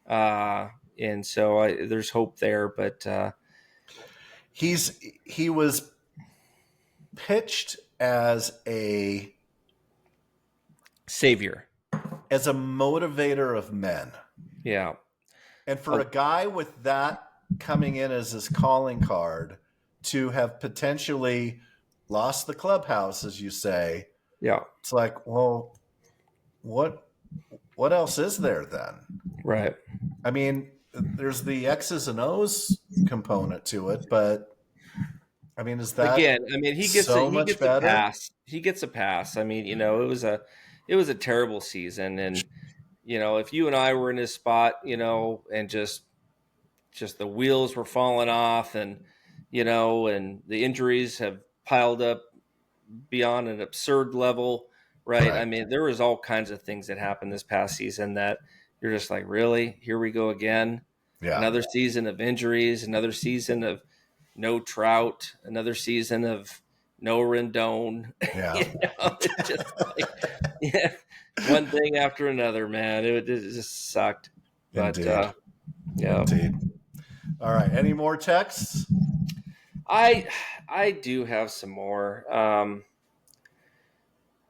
And so there's hope there, but he was pitched as a savior, as a motivator of men. Yeah. And for a guy with that coming in as his calling card to have potentially lost the clubhouse, as you say, yeah, it's like, well, what else is there then? Right. I mean, there's the X's and O's component to it, but I mean, is that again? I mean, he gets better? a pass. He gets a pass. I mean, it was a terrible season, and if you and I were in his spot, and just the wheels were falling off, and and the injuries have piled up beyond an absurd level, right? I mean, there was all kinds of things that happened this past season that you're just like, really? Here we go again. Yeah. Another season of injuries, another season of no Trout, another season of no Rendon. Yeah. It's just like, one thing after another, man. It just sucked. But Indeed. Yeah. Indeed. All right. Any more texts? I do have some more.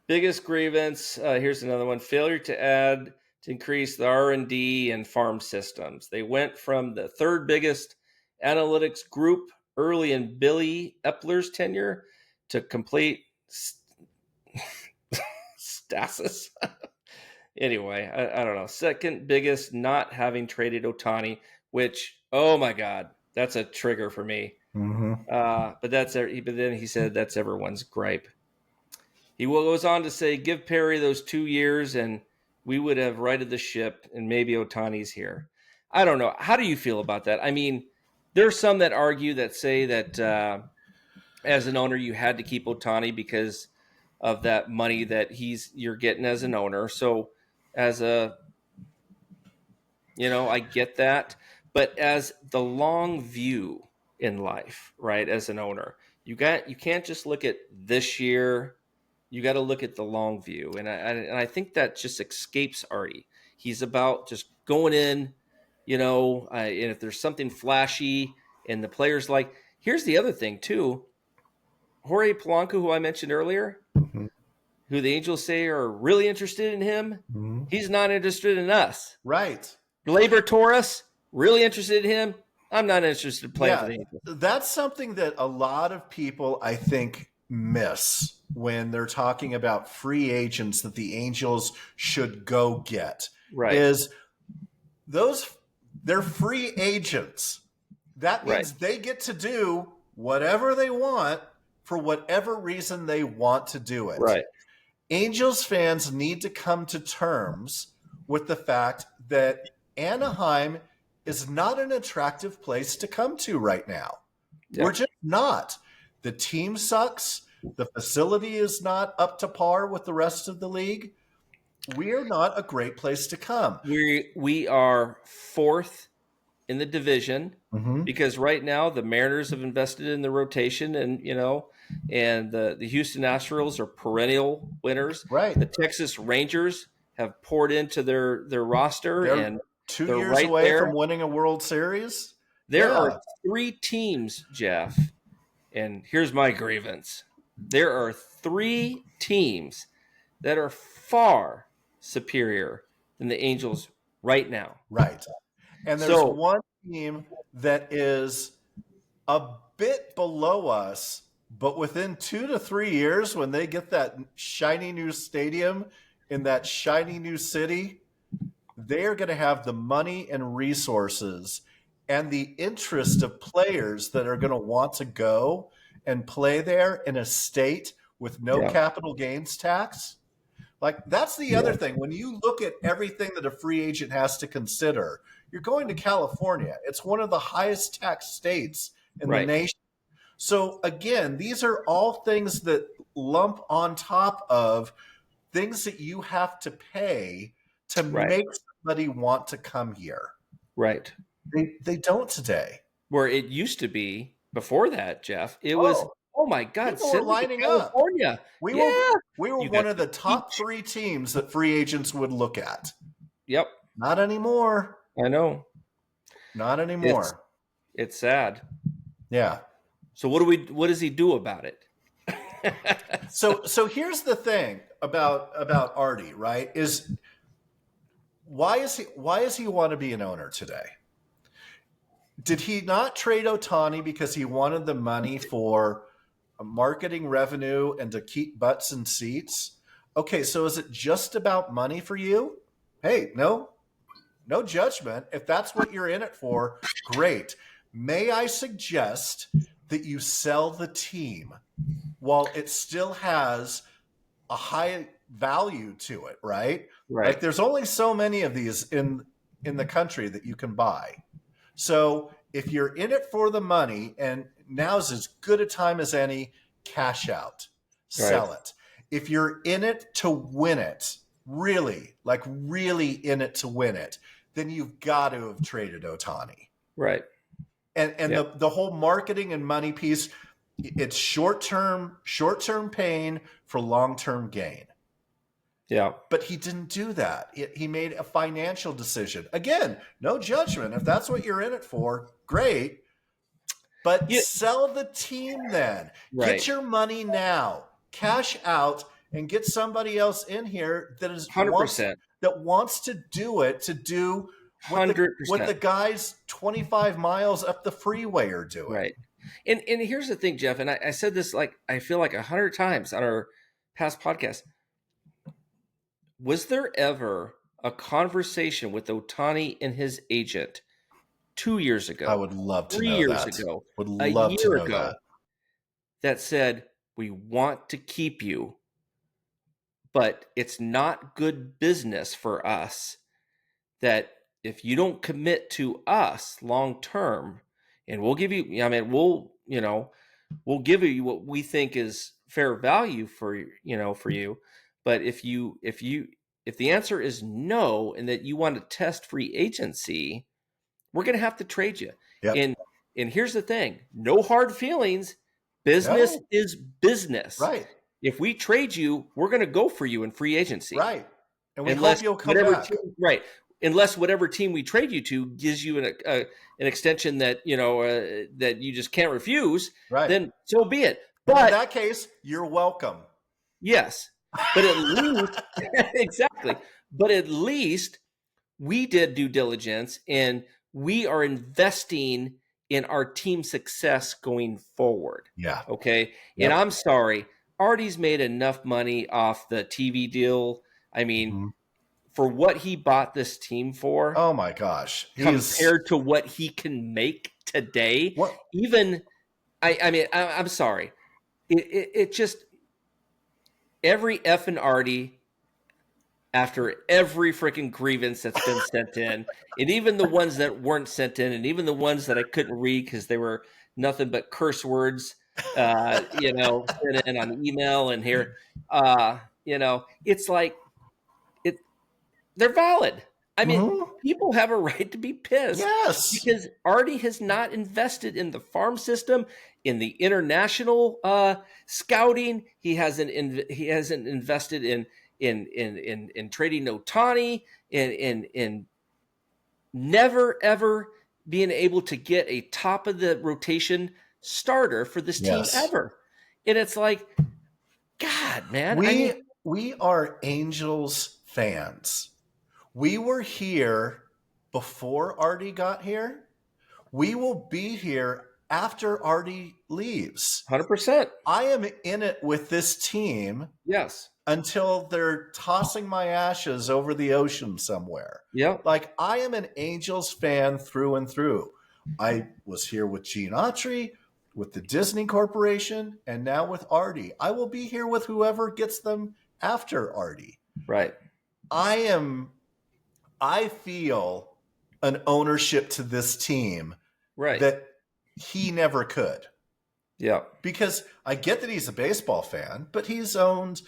Biggest grievance. Here's another one. Failure to increase the R&D and farm systems. They went from the third biggest analytics group early in Billy Epler's tenure to complete stasis. Anyway, I don't know. Second biggest, not having traded Ohtani, which, oh my God, that's a trigger for me. Mm-hmm. But then he said that's everyone's gripe. He goes on to say, give Perry those 2 years and we would have righted the ship and maybe Ohtani's here. I don't know. How do you feel about that? I mean, there's some that argue that say that as an owner, you had to keep Ohtani because of that money that you're getting as an owner. So as I get that, but as the long view in life, right? As an owner, you can't just look at this year. You got to look at the long view. And I think that just escapes Artie. He's about just going in, and if there's something flashy and the players like, here's the other thing too. Jorge Polanco, who I mentioned earlier, mm-hmm. who the Angels say are really interested in him. Mm-hmm. He's not interested in us. Right. Gleyber Torres, really interested in him. I'm not interested in playing for the Angels. That's something that a lot of people, I think, miss when they're talking about free agents that the Angels should go get. Right. Is they're free agents. That means they get to do whatever they want for whatever reason they want to do it. Right. Angels fans need to come to terms with the fact that Anaheim is not an attractive place to come to right now. Yeah. We're just not. The team sucks. The facility is not up to par with the rest of the league. We are not a great place to come. We are fourth in the division mm-hmm. because right now the Mariners have invested in the rotation and the Houston Astros are perennial winners. Right. The Texas Rangers have poured into their roster and 2 years away from winning a World Series. There are 3 teams, Jeff, and here's my grievance. There are 3 teams that are far superior than the Angels right now. Right. And there's one team that is a bit below us, but within 2 to 3 years, when they get that shiny new stadium in that shiny new city, they are going to have the money and resources and the interest of players that are going to want to go and play there in a state with no capital gains tax. Like, that's the other thing. When you look at everything that a free agent has to consider, you're going to California. It's one of the highest tax states in the nation. So again, these are all things that lump on top of things that you have to pay to make somebody want to come here. Right. They don't today. Where it used to be before that, Jeff, it was Oh my God! People were lining up. California. We were one of the top 3 teams that free agents would look at. Yep. Not anymore. I know. Not anymore. It's sad. Yeah. So what does he do about it? So here's the thing about Artie, right? Is why does he want to be an owner today? Did he not trade Ohtani because he wanted the money for marketing revenue and to keep butts in seats? Okay, so is it just about money for you? Hey, no judgment. If that's what you're in it for, great. May I suggest that you sell the team while it still has a high value to it, right? Right. Like there's only so many of these in the country that you can buy. So if you're in it for the money, and now's as good a time as any, cash out, sell it. If you're in it to win it, really in it to win it, then you've got to have traded Ohtani. Right. And the whole marketing and money piece, it's short-term pain for long-term gain. Yeah. But he didn't do that. He made a financial decision. Again, no judgment. If that's what you're in it for, great. But sell the team then. Right. Get your money now. Cash out and get somebody else in here that is 100%. That wants to do it, to do what the guys 25 miles up the freeway are doing. Right. And here's the thing, Jeff, and I said this I feel like 100 times on our past podcast. Was there ever a conversation with Ohtani and his agent 2 years ago? I would love to 3 know years that. ago. Would love to know ago, that said, we want to keep you, but it's not good business for us that if you don't commit to us long term, and we'll give you, we'll give you what we think is fair value for you. But if the answer is no, and that you want to test free agency, we're going to have to trade you. Yep. And here's the thing: no hard feelings. Business is business. Right. If we trade you, we're going to go for you in free agency. Right. And we hope you'll come back. Unless whatever team we trade you to gives you an extension that that you just can't refuse, right? Then so be it. But in that case, you're welcome. Yes, but at least exactly. But at least we did due diligence, and we are investing in our team success going forward. Yeah. Okay. Yep. And I'm sorry, Artie's made enough money off the TV deal. I mean, for what he bought this team for. Oh my gosh. Compared to what he can make today. What? Even, I'm sorry. It just, every effing Artie, after every freaking grievance that's been sent in, and even the ones that weren't sent in, and even the ones that I couldn't read because they were nothing but curse words, sent in on email and here, it's like, they're valid. I mean, people have a right to be pissed. Yes. Because Artie has not invested in the farm system, in the international scouting. He hasn't invested in trading Ohtani, in never ever being able to get a top of the rotation starter for this team ever. And it's like, God, man. We are Angels fans. We were here before Artie got here. We will be here after Artie leaves. 100%. I am in it with this team. Yes. Until they're tossing my ashes over the ocean somewhere. Yeah. Like, I am an Angels fan through and through. I was here with Gene Autry, with the Disney Corporation, and now with Artie. I will be here with whoever gets them after Artie. Right. I feel an ownership to this team that he never could. Yeah. Because I get that he's a baseball fan, but he's owned,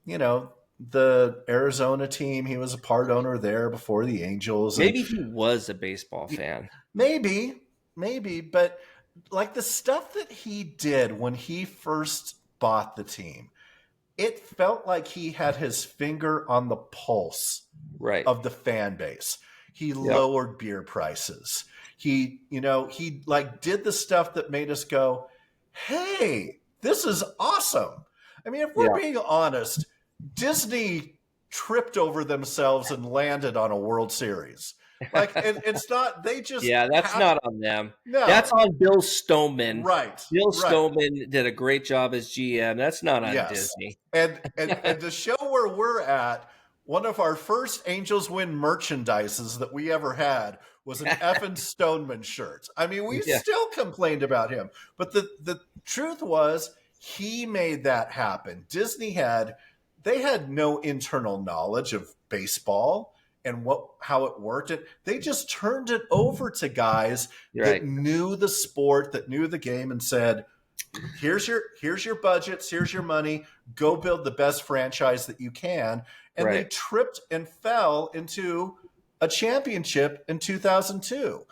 the Arizona team. He was a part owner there before the Angels. Maybe he was a baseball fan. Maybe. But like the stuff that he did when he first bought the team, it felt like he had his finger on the pulse of the fan base. He lowered beer prices. He like did the stuff that made us go, hey, this is awesome. I mean, if we're being honest, Disney tripped over themselves and landed on a World Series. Like it's not, they just that's not on them. No. That's on Bill Stoneman. Right. Bill Stoneman did a great job as GM. That's not on Disney. And the show where we're at, one of our first Angels Win merchandises that we ever had was an effing Stoneman shirt. I mean, we still complained about him, but the truth was he made that happen. Disney had no internal knowledge of baseball and how it worked. They just turned it over to guys that knew the sport, that knew the game, and said, here's your budgets, here's your money, go build the best franchise that you can. And they tripped and fell into a championship in 2002.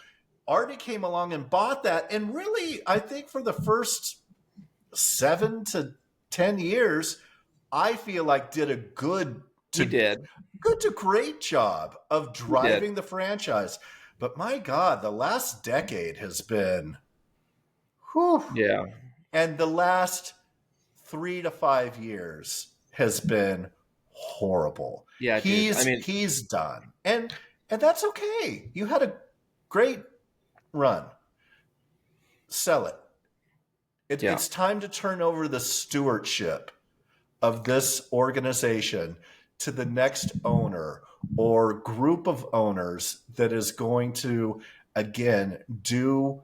Artie came along and bought that, and really, I think for the first 7 to 10 years, I feel like did a good to great job of driving the franchise. But my God, the last decade has been, whew. Yeah. And the last 3 to 5 years has been horrible. Yeah, he's done. And that's okay. You had a great run. Sell it. It's time to turn over the stewardship of this organization to the next owner or group of owners that is going to, again, do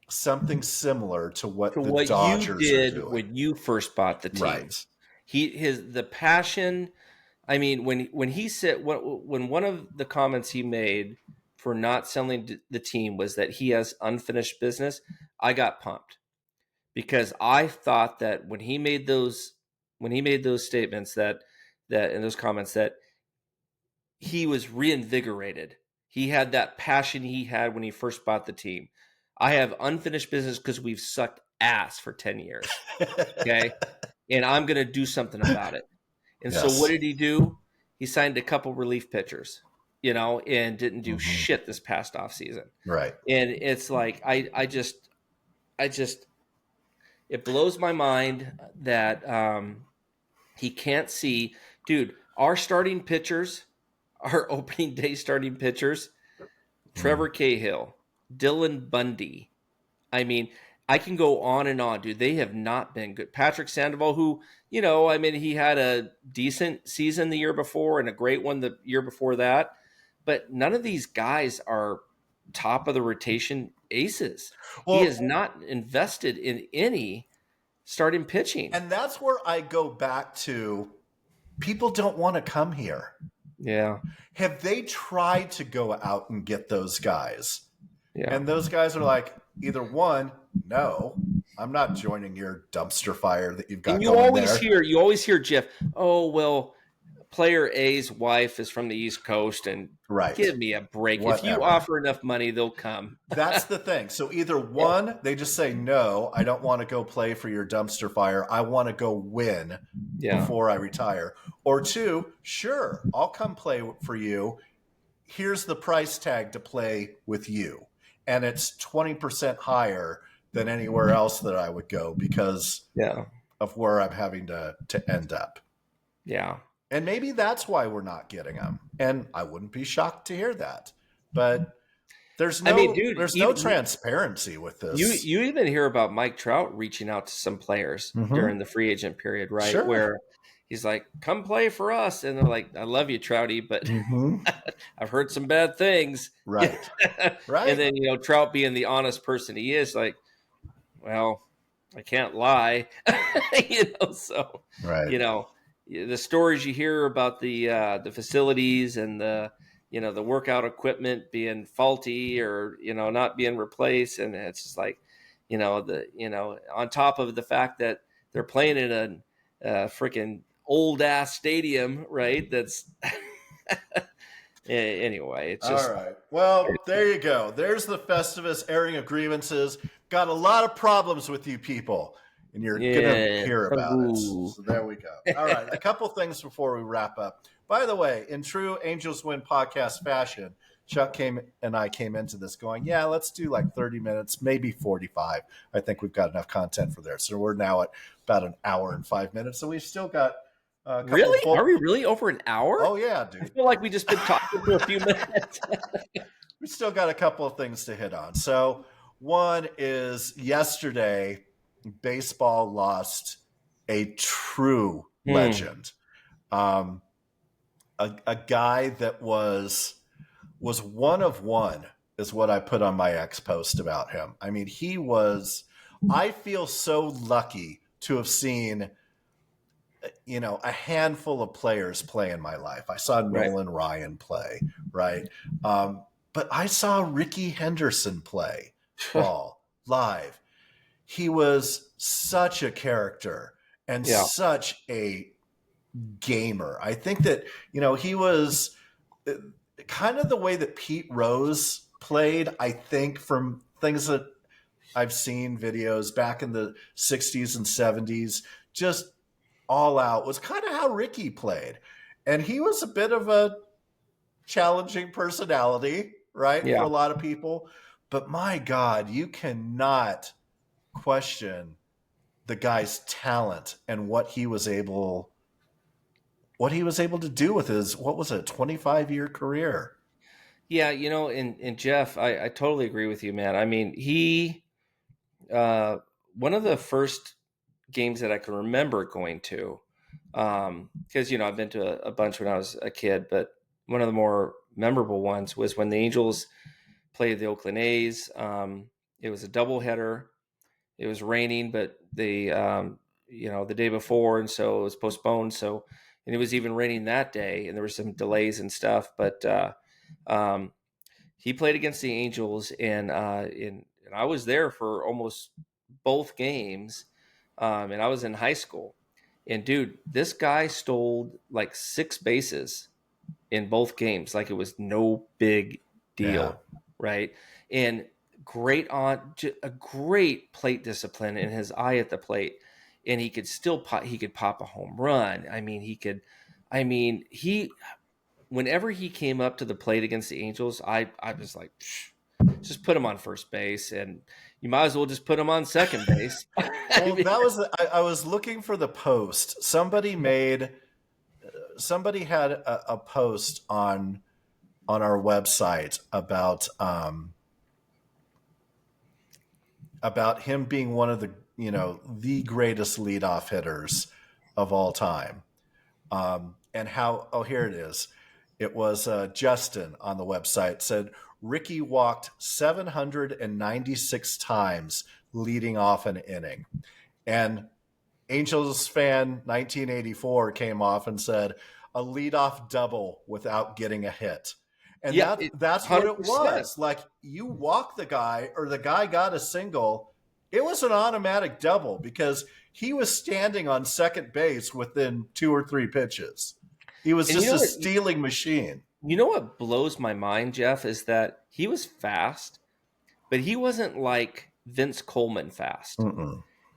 something similar to what the Dodgers you did are doing. When you first bought the team. Right. The passion. I mean, when he said, when one of the comments he made for not selling the team was that he has unfinished business, I got pumped because I thought that when he made those statements that in those comments that he was reinvigorated. He had that passion he had when he first bought the team. I have unfinished business because we've sucked ass for 10 years. Okay. And I'm going to do something about it. And so what did he do? He signed a couple relief pitchers, and didn't do shit this past offseason. Right. And it's like, I just, it blows my mind that he can't see, dude, our starting pitchers, our opening day starting pitchers, Trevor Cahill, Dylan Bundy. I mean, I can go on and on, dude. They have not been good. Patrick Sandoval, who, he had a decent season the year before and a great one the year before that. But none of these guys are top of the rotation aces. Well, he has not invested in any starting pitching. And that's where I go back to people don't want to come here. Yeah. Have they tried to go out and get those guys? Yeah. And those guys are like, either one, no, I'm not joining your dumpster fire that you've got and you always hear, Jeff, oh, well, player A's wife is from the East Coast, and give me a break. Whatever. If you offer enough money, they'll come. That's the thing. So either one, they just say, no, I don't want to go play for your dumpster fire. I want to go win before I retire. Or two, sure, I'll come play for you. Here's the price tag to play with you. And it's 20% higher than anywhere else that I would go because of where I'm having to end up. Yeah. And maybe that's why we're not getting them. And I wouldn't be shocked to hear that. But there's no transparency with this. You even hear about Mike Trout reaching out to some players during the free agent period, right? Sure. Where he's like, come play for us. And they're like, I love you, Trouty, but I've heard some bad things. Right. Right. And then, Trout being the honest person he is, like, well, I can't lie. So, the stories you hear about the facilities and the workout equipment being faulty or, not being replaced. And it's just like, on top of the fact that they're playing in a freaking old ass stadium, right? That's anyway. It's just all right. Well, there you go. There's the Festivus airing of grievances. got a lot of problems with you people, and you're going to hear about it. So there we go. All right, a couple things before we wrap up. By the way, in true Angels Win podcast fashion, Chuck and I came into this going, yeah, let's do like 30 minutes, maybe 45. I think we've got enough content for there. So we're now at about an hour and 5 minutes. So we've still got really? Are we really over an hour? Oh, yeah, dude. I feel like we just been talking for a few minutes. We still got a couple of things to hit on. So one is yesterday, baseball lost a true legend. A guy that was one of one is what I put on my X post about him. I mean, I feel so lucky to have seen, a handful of players play in my life. I saw Nolan Ryan play, right? But I saw Rickey Henderson play ball live. He was such a character and such a gamer. I think that, he was kind of the way that Pete Rose played, I think, from things that I've seen videos back in the 60s and 70s, just all out, was kind of how Rickey played. And he was a bit of a challenging personality, right, for a lot of people. But my God, you cannot question the guy's talent and what he was able to do with his, 25-year career. Yeah, and Jeff, I totally agree with you, man. I mean, he, one of the first games that I can remember going to, because, I've been to a bunch when I was a kid, but one of the more memorable ones was when the Angels played the Oakland A's. It was a doubleheader. It was raining, but the day before, and so it was postponed. So, and it was even raining that day, and there were some delays and stuff. But he played against the Angels, and I was there for almost both games, and I was in high school. And dude, this guy stole like 6 bases in both games, like it was no big deal, right? And a great plate discipline and his eye at the plate, and he could still pop a home run. Whenever he came up to the plate against the Angels, I was like, just put him on first base, and you might as well just put him on second base. Well, I was looking for the post. Somebody had a post on our website about him being one of the greatest leadoff hitters of all time, and how here it is. It was Justin on the website said Rickey walked 796 times leading off an inning, and Angels fan 1984 came off and said a leadoff double without getting a hit. And that's what it was. Like, you walk the guy or the guy got a single, it was an automatic double because he was standing on second base within 2 or 3 pitches. He was just a stealing machine. You know what blows my mind, Jeff, is that he was fast, but he wasn't like Vince Coleman fast.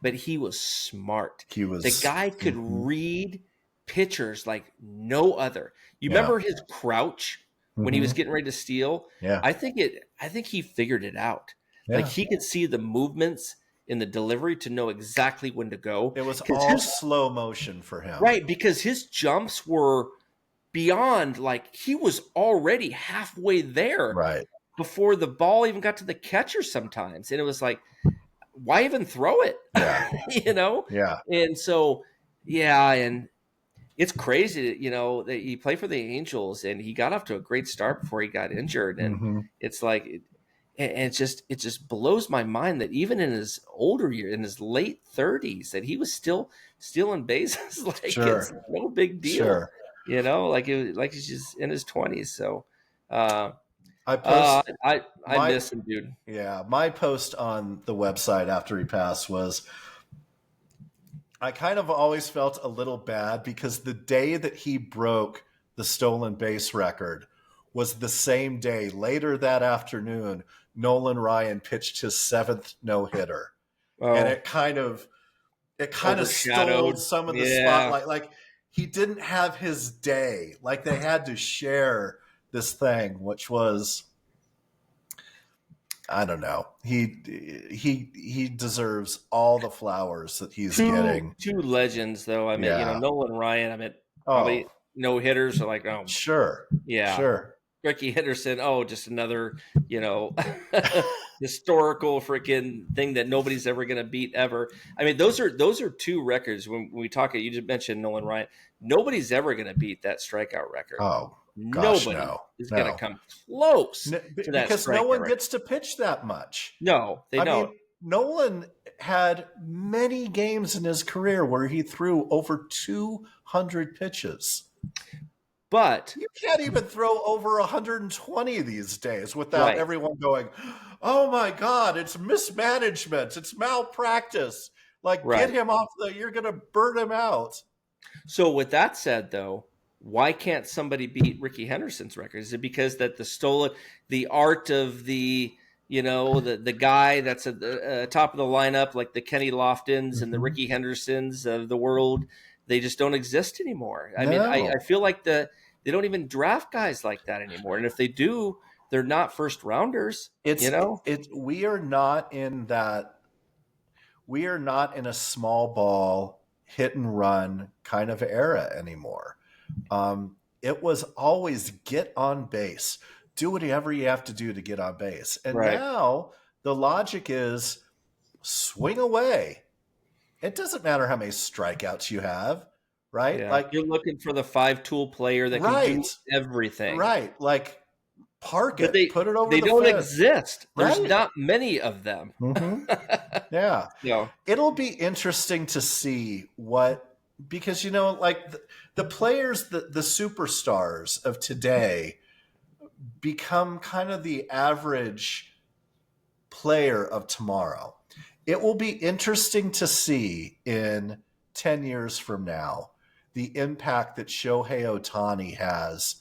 But he was smart. The guy could read pitchers like no other. You remember his crouch when he was getting ready to steal? Yeah. I think he figured it out. Yeah. Like, he could see the movements in the delivery to know exactly when to go. It was all slow motion for him. Right, because his jumps were beyond, like, he was already halfway there before the ball even got to the catcher sometimes. And it was like, why even throw it? Yeah. Yeah. And so, and it's crazy, that he played for the Angels and he got off to a great start before he got injured. And it's like, it just blows my mind that even in his older years, in his late 30s, that he was still stealing bases. Like, it's no big deal, like he's just in his 20s. So, I miss him, dude. Yeah, my post on the website after he passed was, I kind of always felt a little bad because the day that he broke the stolen base record was the same day. Later that afternoon, Nolan Ryan pitched his 7th no-hitter. And it kind of stole some of the spotlight. Like, he didn't have his day. Like, they had to share this thing, which was, I don't know. He deserves all the flowers that he's getting. Two legends, though. I mean, Nolan Ryan. I mean, probably no hitters are like, sure, sure. Rickey Henderson. Just another, historical freaking thing that nobody's ever going to beat ever. I mean, those are two records. When we talk, you just mentioned Nolan Ryan. Nobody's ever going to beat that strikeout record. Oh, gosh, nobody is going to come close to that, because no one gets to pitch that much. No, they don't. Mean, Nolan had many games in his career where he threw over 200 pitches. But you can't even throw over 120 these days without everyone going, "Oh my God, it's mismanagement, it's malpractice." Like, get him off you're going to burn him out. So with that said, though, why can't somebody beat Rickey Henderson's record? Is it because that the art of the guy that's at the top of the lineup, like the Kenny Loftons and the Rickey Hendersons of the world, they just don't exist anymore? I mean, I feel like they don't even draft guys like that anymore. And if they do, they're not first rounders. We are not in that. We are not in a small ball hit and run kind of era anymore. It was always get on base, do whatever you have to do to get on base. And now the logic is swing away. It doesn't matter how many strikeouts you have, right? Yeah. Like, you're looking for the 5-tool player that can do everything. Right. Like, park it, put it over the fence. They don't exist. There's not many of them. Yeah. It'll be interesting to see because, like the players, the superstars of today become kind of the average player of tomorrow. It will be interesting to see in 10 years from now the impact that Shohei Ohtani has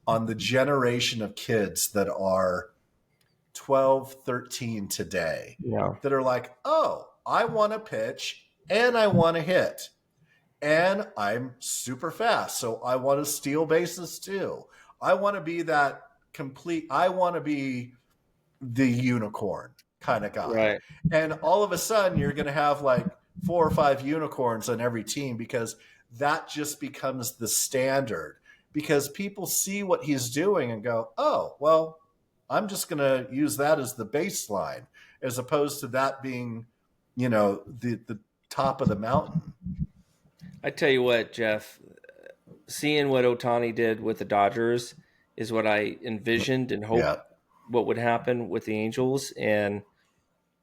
on the generation of kids that are 12, 13 today that are like, I want to pitch and I want to hit and I'm super fast. So I want to steal bases too. I want to be I want to be the unicorn kind of guy. Right. And all of a sudden you're going to have like 4 or 5 unicorns on every team because that just becomes the standard. Because people see what he's doing and go, I'm just going to use that as the baseline, as opposed to that being, the top of the mountain. I tell you what, Jeff, seeing what Ohtani did with the Dodgers is what I envisioned and hoped what would happen with the Angels. And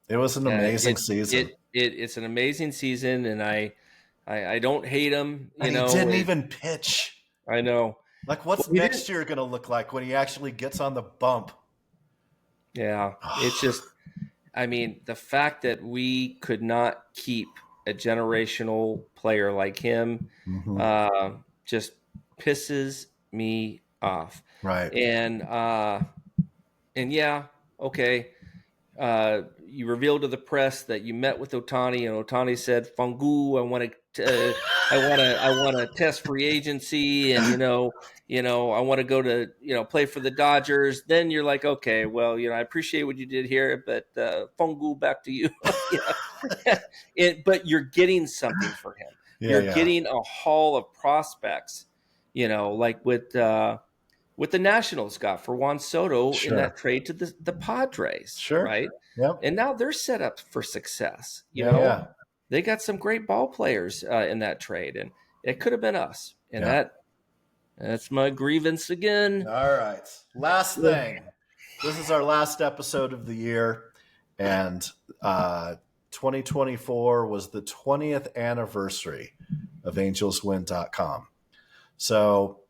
it was an amazing season. It's an amazing season, and I don't hate him. He didn't even pitch. I know. Like, what's next year going to look like when he actually gets on the bump? Yeah, it's just, I mean, the fact that we could not keep a generational player like him just pisses me off. Right. And okay. You revealed to the press that you met with Ohtani, and Ohtani said, "Fungu, I want to test free agency, and I want to go to play for the Dodgers." Then you're like, "Okay, well, I appreciate what you did here, but Fungu, back to you." But you're getting something for him. You're getting a haul of prospects, like with the Nationals got for Juan Soto in that trade to the Padres, right? Yep. And now they're set up for success. They got some great ball players in that trade, and it could have been us. And that's my grievance again. All right. Last thing. This is our last episode of the year, and 2024 was the 20th anniversary of AngelsWin.com. So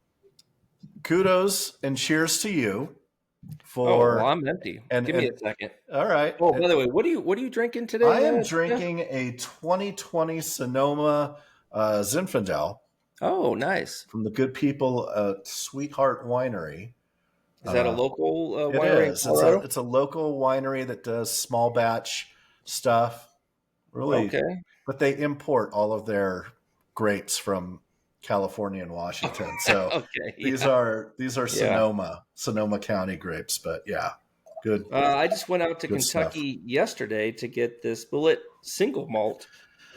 kudos and cheers to you for. I'm empty. Give me a second. All right. Oh, by the way, what are you drinking today? I am drinking a 2020 Sonoma Zinfandel. Oh, nice. From the good people at Sweetheart Winery. Is that a local It winery is. in Colorado? It's a local winery that does small batch stuff. Really, okay. But they import all of their grapes from California and Washington. So okay, these are Sonoma County grapes. But yeah, good. I just went out to Kentucky yesterday to get this Bullet single malt,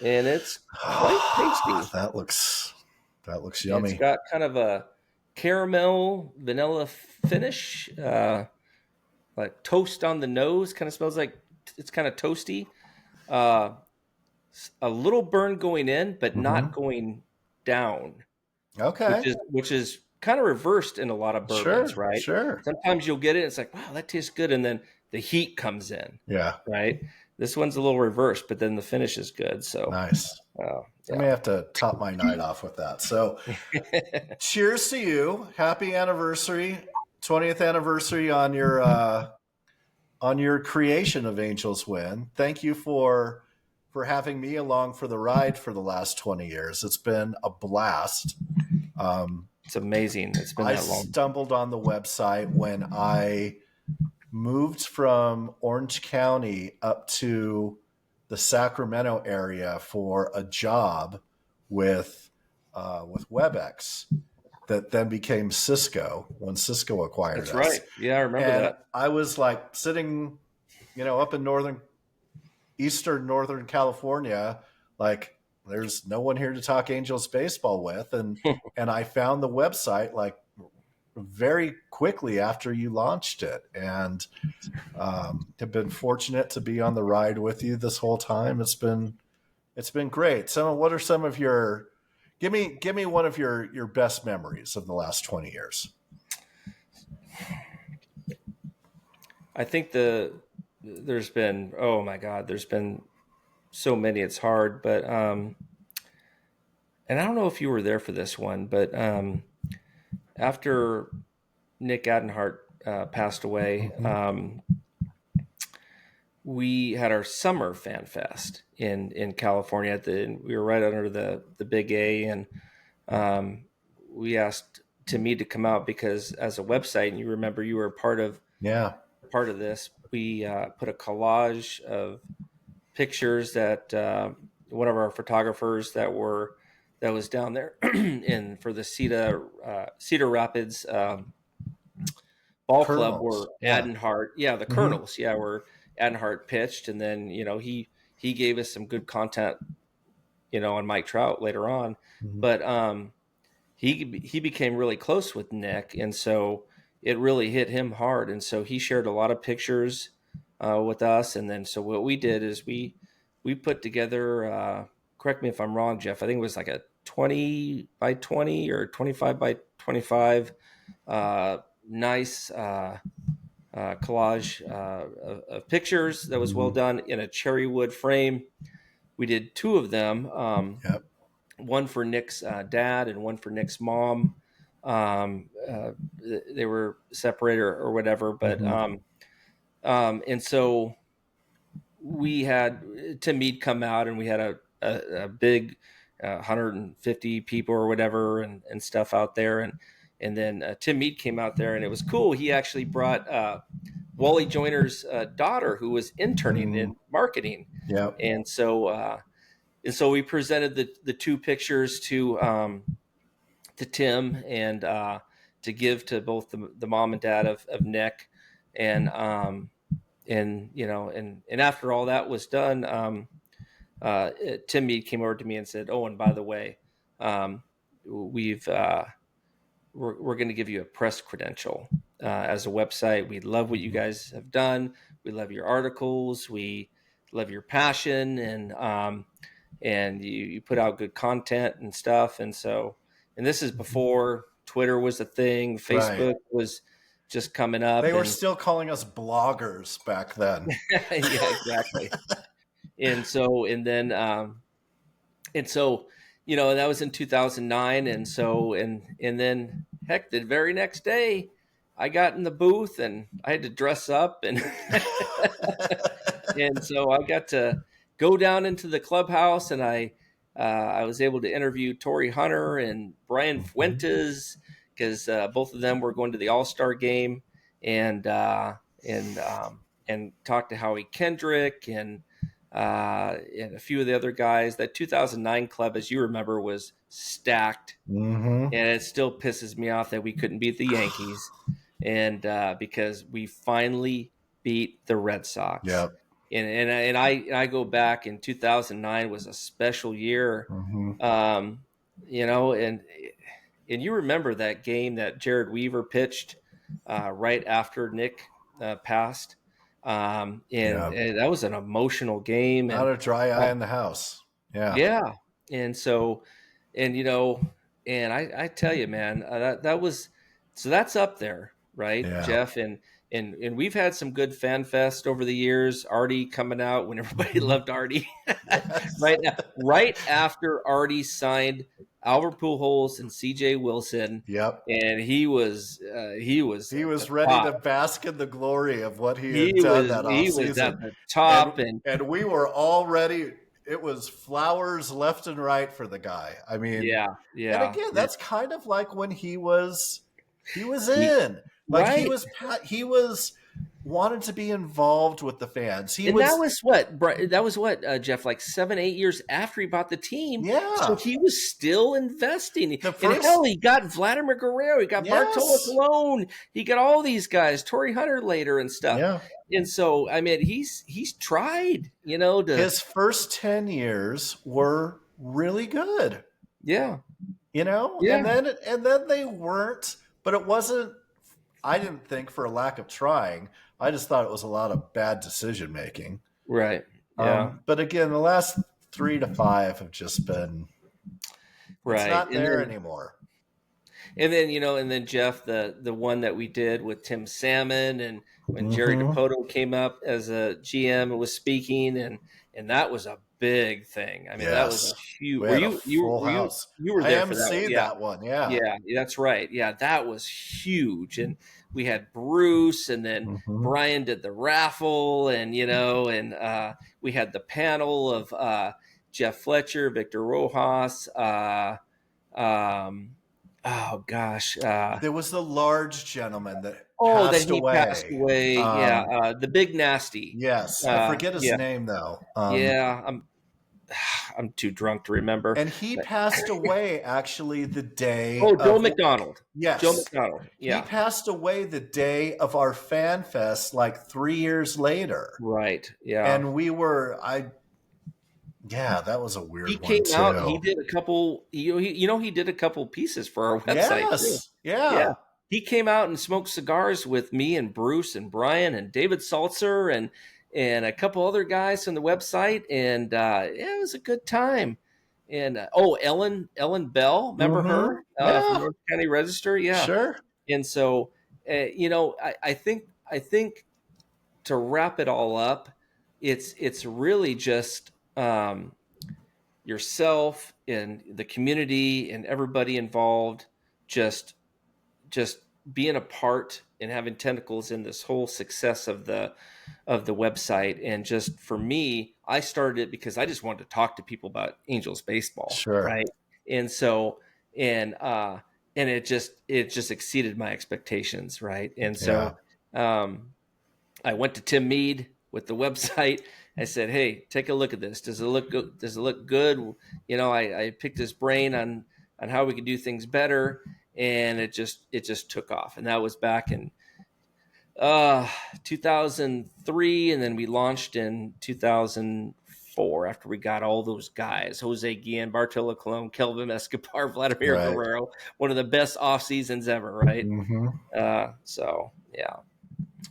and it's quite tasty. That looks yummy. It's got kind of a caramel vanilla finish, like toast on the nose. Kind of smells like it's kind of toasty. A little burn going in, but not going down. Okay, which is kind of reversed in a lot of bourbons, right? Sure. Sometimes you'll get it, it's like, wow, that tastes good, and then the heat comes in. Yeah. Right. This one's a little reversed, but then the finish is good. So nice. I may have to top my night off with that. So, cheers to you! Happy anniversary, 20th anniversary on your creation of AngelsWin. Thank you for having me along for the ride for the last 20 years. It's been a blast. It's amazing. It's been that long. I stumbled on the website when I moved from Orange County up to the Sacramento area for a job with WebEx that then became Cisco when Cisco acquired us. That's right. Yeah, I remember that. I was like sitting, up in Eastern Northern California, like there's no one here to talk Angels baseball with. And I found the website like very quickly after you launched it, and have been fortunate to be on the ride with you this whole time. It's been great. What are some of your, give me one of your best memories of the last 20 years? I think there's been, oh my God, there's been so many, it's hard, but, and I don't know if you were there for this one, but, after Nick Adenhart passed away, we had our summer fan fest in California. We were right under the Big A, and we asked Timmy to come out because as a website, and you remember you were part of this. We put a collage of pictures that one of our photographers that was down there for the Cedar Rapids ball club where Adenhart, the Colonels, where Adenhart pitched, and then he gave us some good content, on Mike Trout later on, but he became really close with Nick, and so it really hit him hard, and so he shared a lot of pictures with us, and then so what we did is we put together. Correct me if I'm wrong, Jeff. I think it was like a 20 by 20 or 25 by 25 nice collage of pictures that was well done in a cherry wood frame. We did two of them, one for Nick's dad and one for Nick's mom. They were separated or whatever, but and so we had Tim Mead come out, and we had a big 150 people or whatever and stuff out there, and then Tim Mead came out there, and it was cool. He actually brought Wally Joyner's daughter, who was interning in marketing, and so we presented the two pictures to Tim and to give to both the mom and dad of Nick, and after all that was done, Tim Mead came over to me and said, "Oh, and by the way, we're going to give you a press credential as a website. We love what you guys have done. We love your articles. We love your passion, and you put out good content and stuff. And this is before Twitter was a thing. Facebook was just coming up. They were still calling us bloggers back then. Yeah, exactly. And that was in 2009. And then heck, the very next day I got in the booth and I had to dress up and, and so I got to go down into the clubhouse, and I was able to interview Torrey Hunter and Brian Fuentes, because both of them were going to the All-Star game. and talked to Howie Kendrick and a few of the other guys. That 2009 club, as you remember, was stacked, and it still pisses me off that we couldn't beat the Yankees, and because we finally beat the Red Sox. Yep. And I go back, in 2009 was a special year, you know, and you remember that game that Jared Weaver pitched right after Nick passed. And that was an emotional game. Not a dry eye in the house. Yeah. Yeah. And so, and, you know, and I tell you, man, that was, so that's up there, right, Jeff? And we've had some good fan fest over the years. Artie coming out when everybody loved Artie, right after Artie signed Albert Pujols and C.J. Wilson. Yep. And he was ready to bask in the glory of what he had done that offseason. He was at the top, and we were all ready. It was flowers left and right for the guy. I mean, yeah. And again, that's kind of like when he was in. Like he was wanted to be involved with the fans. That was what, Jeff, like 7-8 years after he bought the team. Yeah. So he was still investing. And hell, he got Vladimir Guerrero, he got Bartolo Colon, he got all these guys, Torrey Hunter later and stuff. Yeah. And so, I mean, he's tried, you know, his first 10 years were really good. Yeah. You know, and then they weren't, but it wasn't, I didn't think, for a lack of trying. I just thought it was a lot of bad decision making. Right. Yeah. But again, the last 3 to 5 have just been it's not there anymore. And then, you know, Jeff, the one that we did with Tim Salmon, and when Jerry Dipoto came up as a GM and was speaking, and that was a big thing. I mean, that was a huge. You were there for that one. Yeah, that's right. Yeah, that was huge. And we had Bruce, and then Brian did the raffle, and you know, and we had the panel of Jeff Fletcher, Victor Rojas. Oh gosh, there was the large gentleman that passed away. The Big Nasty. Yes, I forget his name though. I'm too drunk to remember. And he passed away actually the day. Joe McDonald. Yes, Joe McDonald. Yeah, he passed away the day of our fan fest, like 3 years later. Right. Yeah, and we were Yeah, that was a weird one. He came out. He did a couple. He did a couple pieces for our website. Yes, yeah. He came out and smoked cigars with me and Bruce and Brian and David Saltzer and a couple other guys from the website, and it was a good time. And Ellen Bell, remember her from North County Register? Yeah, sure. And so, I think to wrap it all up, it's really just yourself and the community and everybody involved just being a part and having tentacles in this whole success of the website. And just for me, I started it because I just wanted to talk to people about Angels baseball. Sure. Right. And so, and it just exceeded my expectations. Right. And so, I went to Tim Mead with the website. I said, "Hey, take a look at this. Does it look good? Does it look good?" You know, I picked his brain on how we could do things better, and it just took off. And that was back in 2003, and then we launched in 2004 after we got all those guys: Jose Guillen, Bartolo Colon, Kelvin Escobar, Vladimir Guerrero. One of the best off seasons ever, right? So yeah.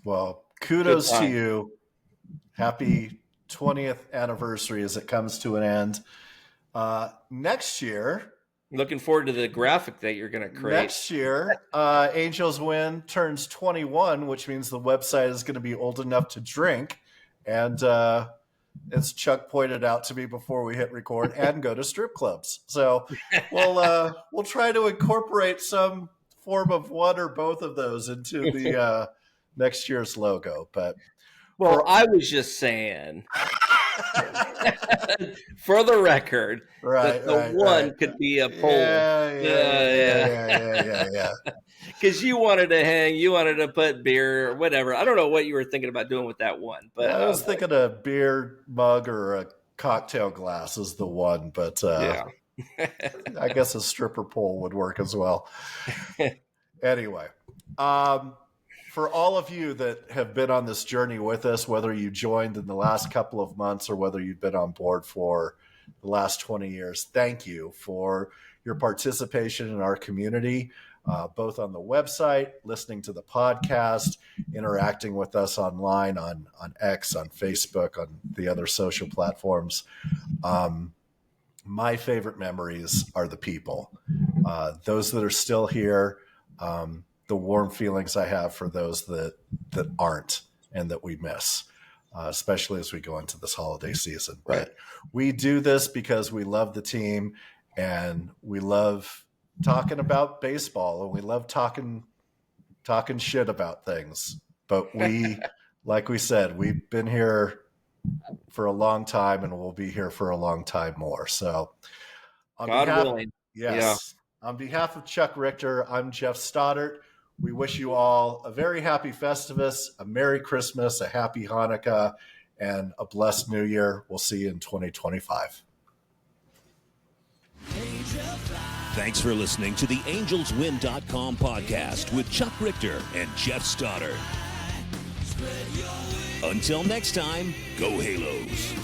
Well, kudos to you. Happy 20th anniversary as it comes to an end. Next year, looking forward to the graphic that you're going to create. Next year, AngelsWin turns 21, which means the website is going to be old enough to drink. And as Chuck pointed out to me before we hit record, and go to strip clubs. So we'll try to incorporate some form of one or both of those into the next year's logo. But I was just saying. For the record, right, the one could be a poll. Yeah. Because you wanted to hang, you wanted to put beer or whatever. I don't know what you were thinking about doing with that one, but I was thinking a beer mug or a cocktail glass is the one, but I guess a stripper pole would work as well. Anyway, for all of you that have been on this journey with us, whether you joined in the last couple of months or whether you've been on board for the last 20 years, thank you for your participation in our community, both on the website, listening to the podcast, interacting with us online on X, on Facebook, on the other social platforms. My favorite memories are the people, those that are still here, the warm feelings I have for those that aren't and that we miss, especially as we go into this holiday season. Right. But we do this because we love the team and we love talking about baseball and we love talking shit about things. But we, like we said, we've been here for a long time and we'll be here for a long time more. So on behalf of Chuck Richter, I'm Jeff Stoddart. We wish you all a very happy Festivus, a Merry Christmas, a Happy Hanukkah, and a blessed New Year. We'll see you in 2025. Thanks for listening to the AngelsWin.com podcast with Chuck Richter and Jeff Stoddart. Until next time, go Halos.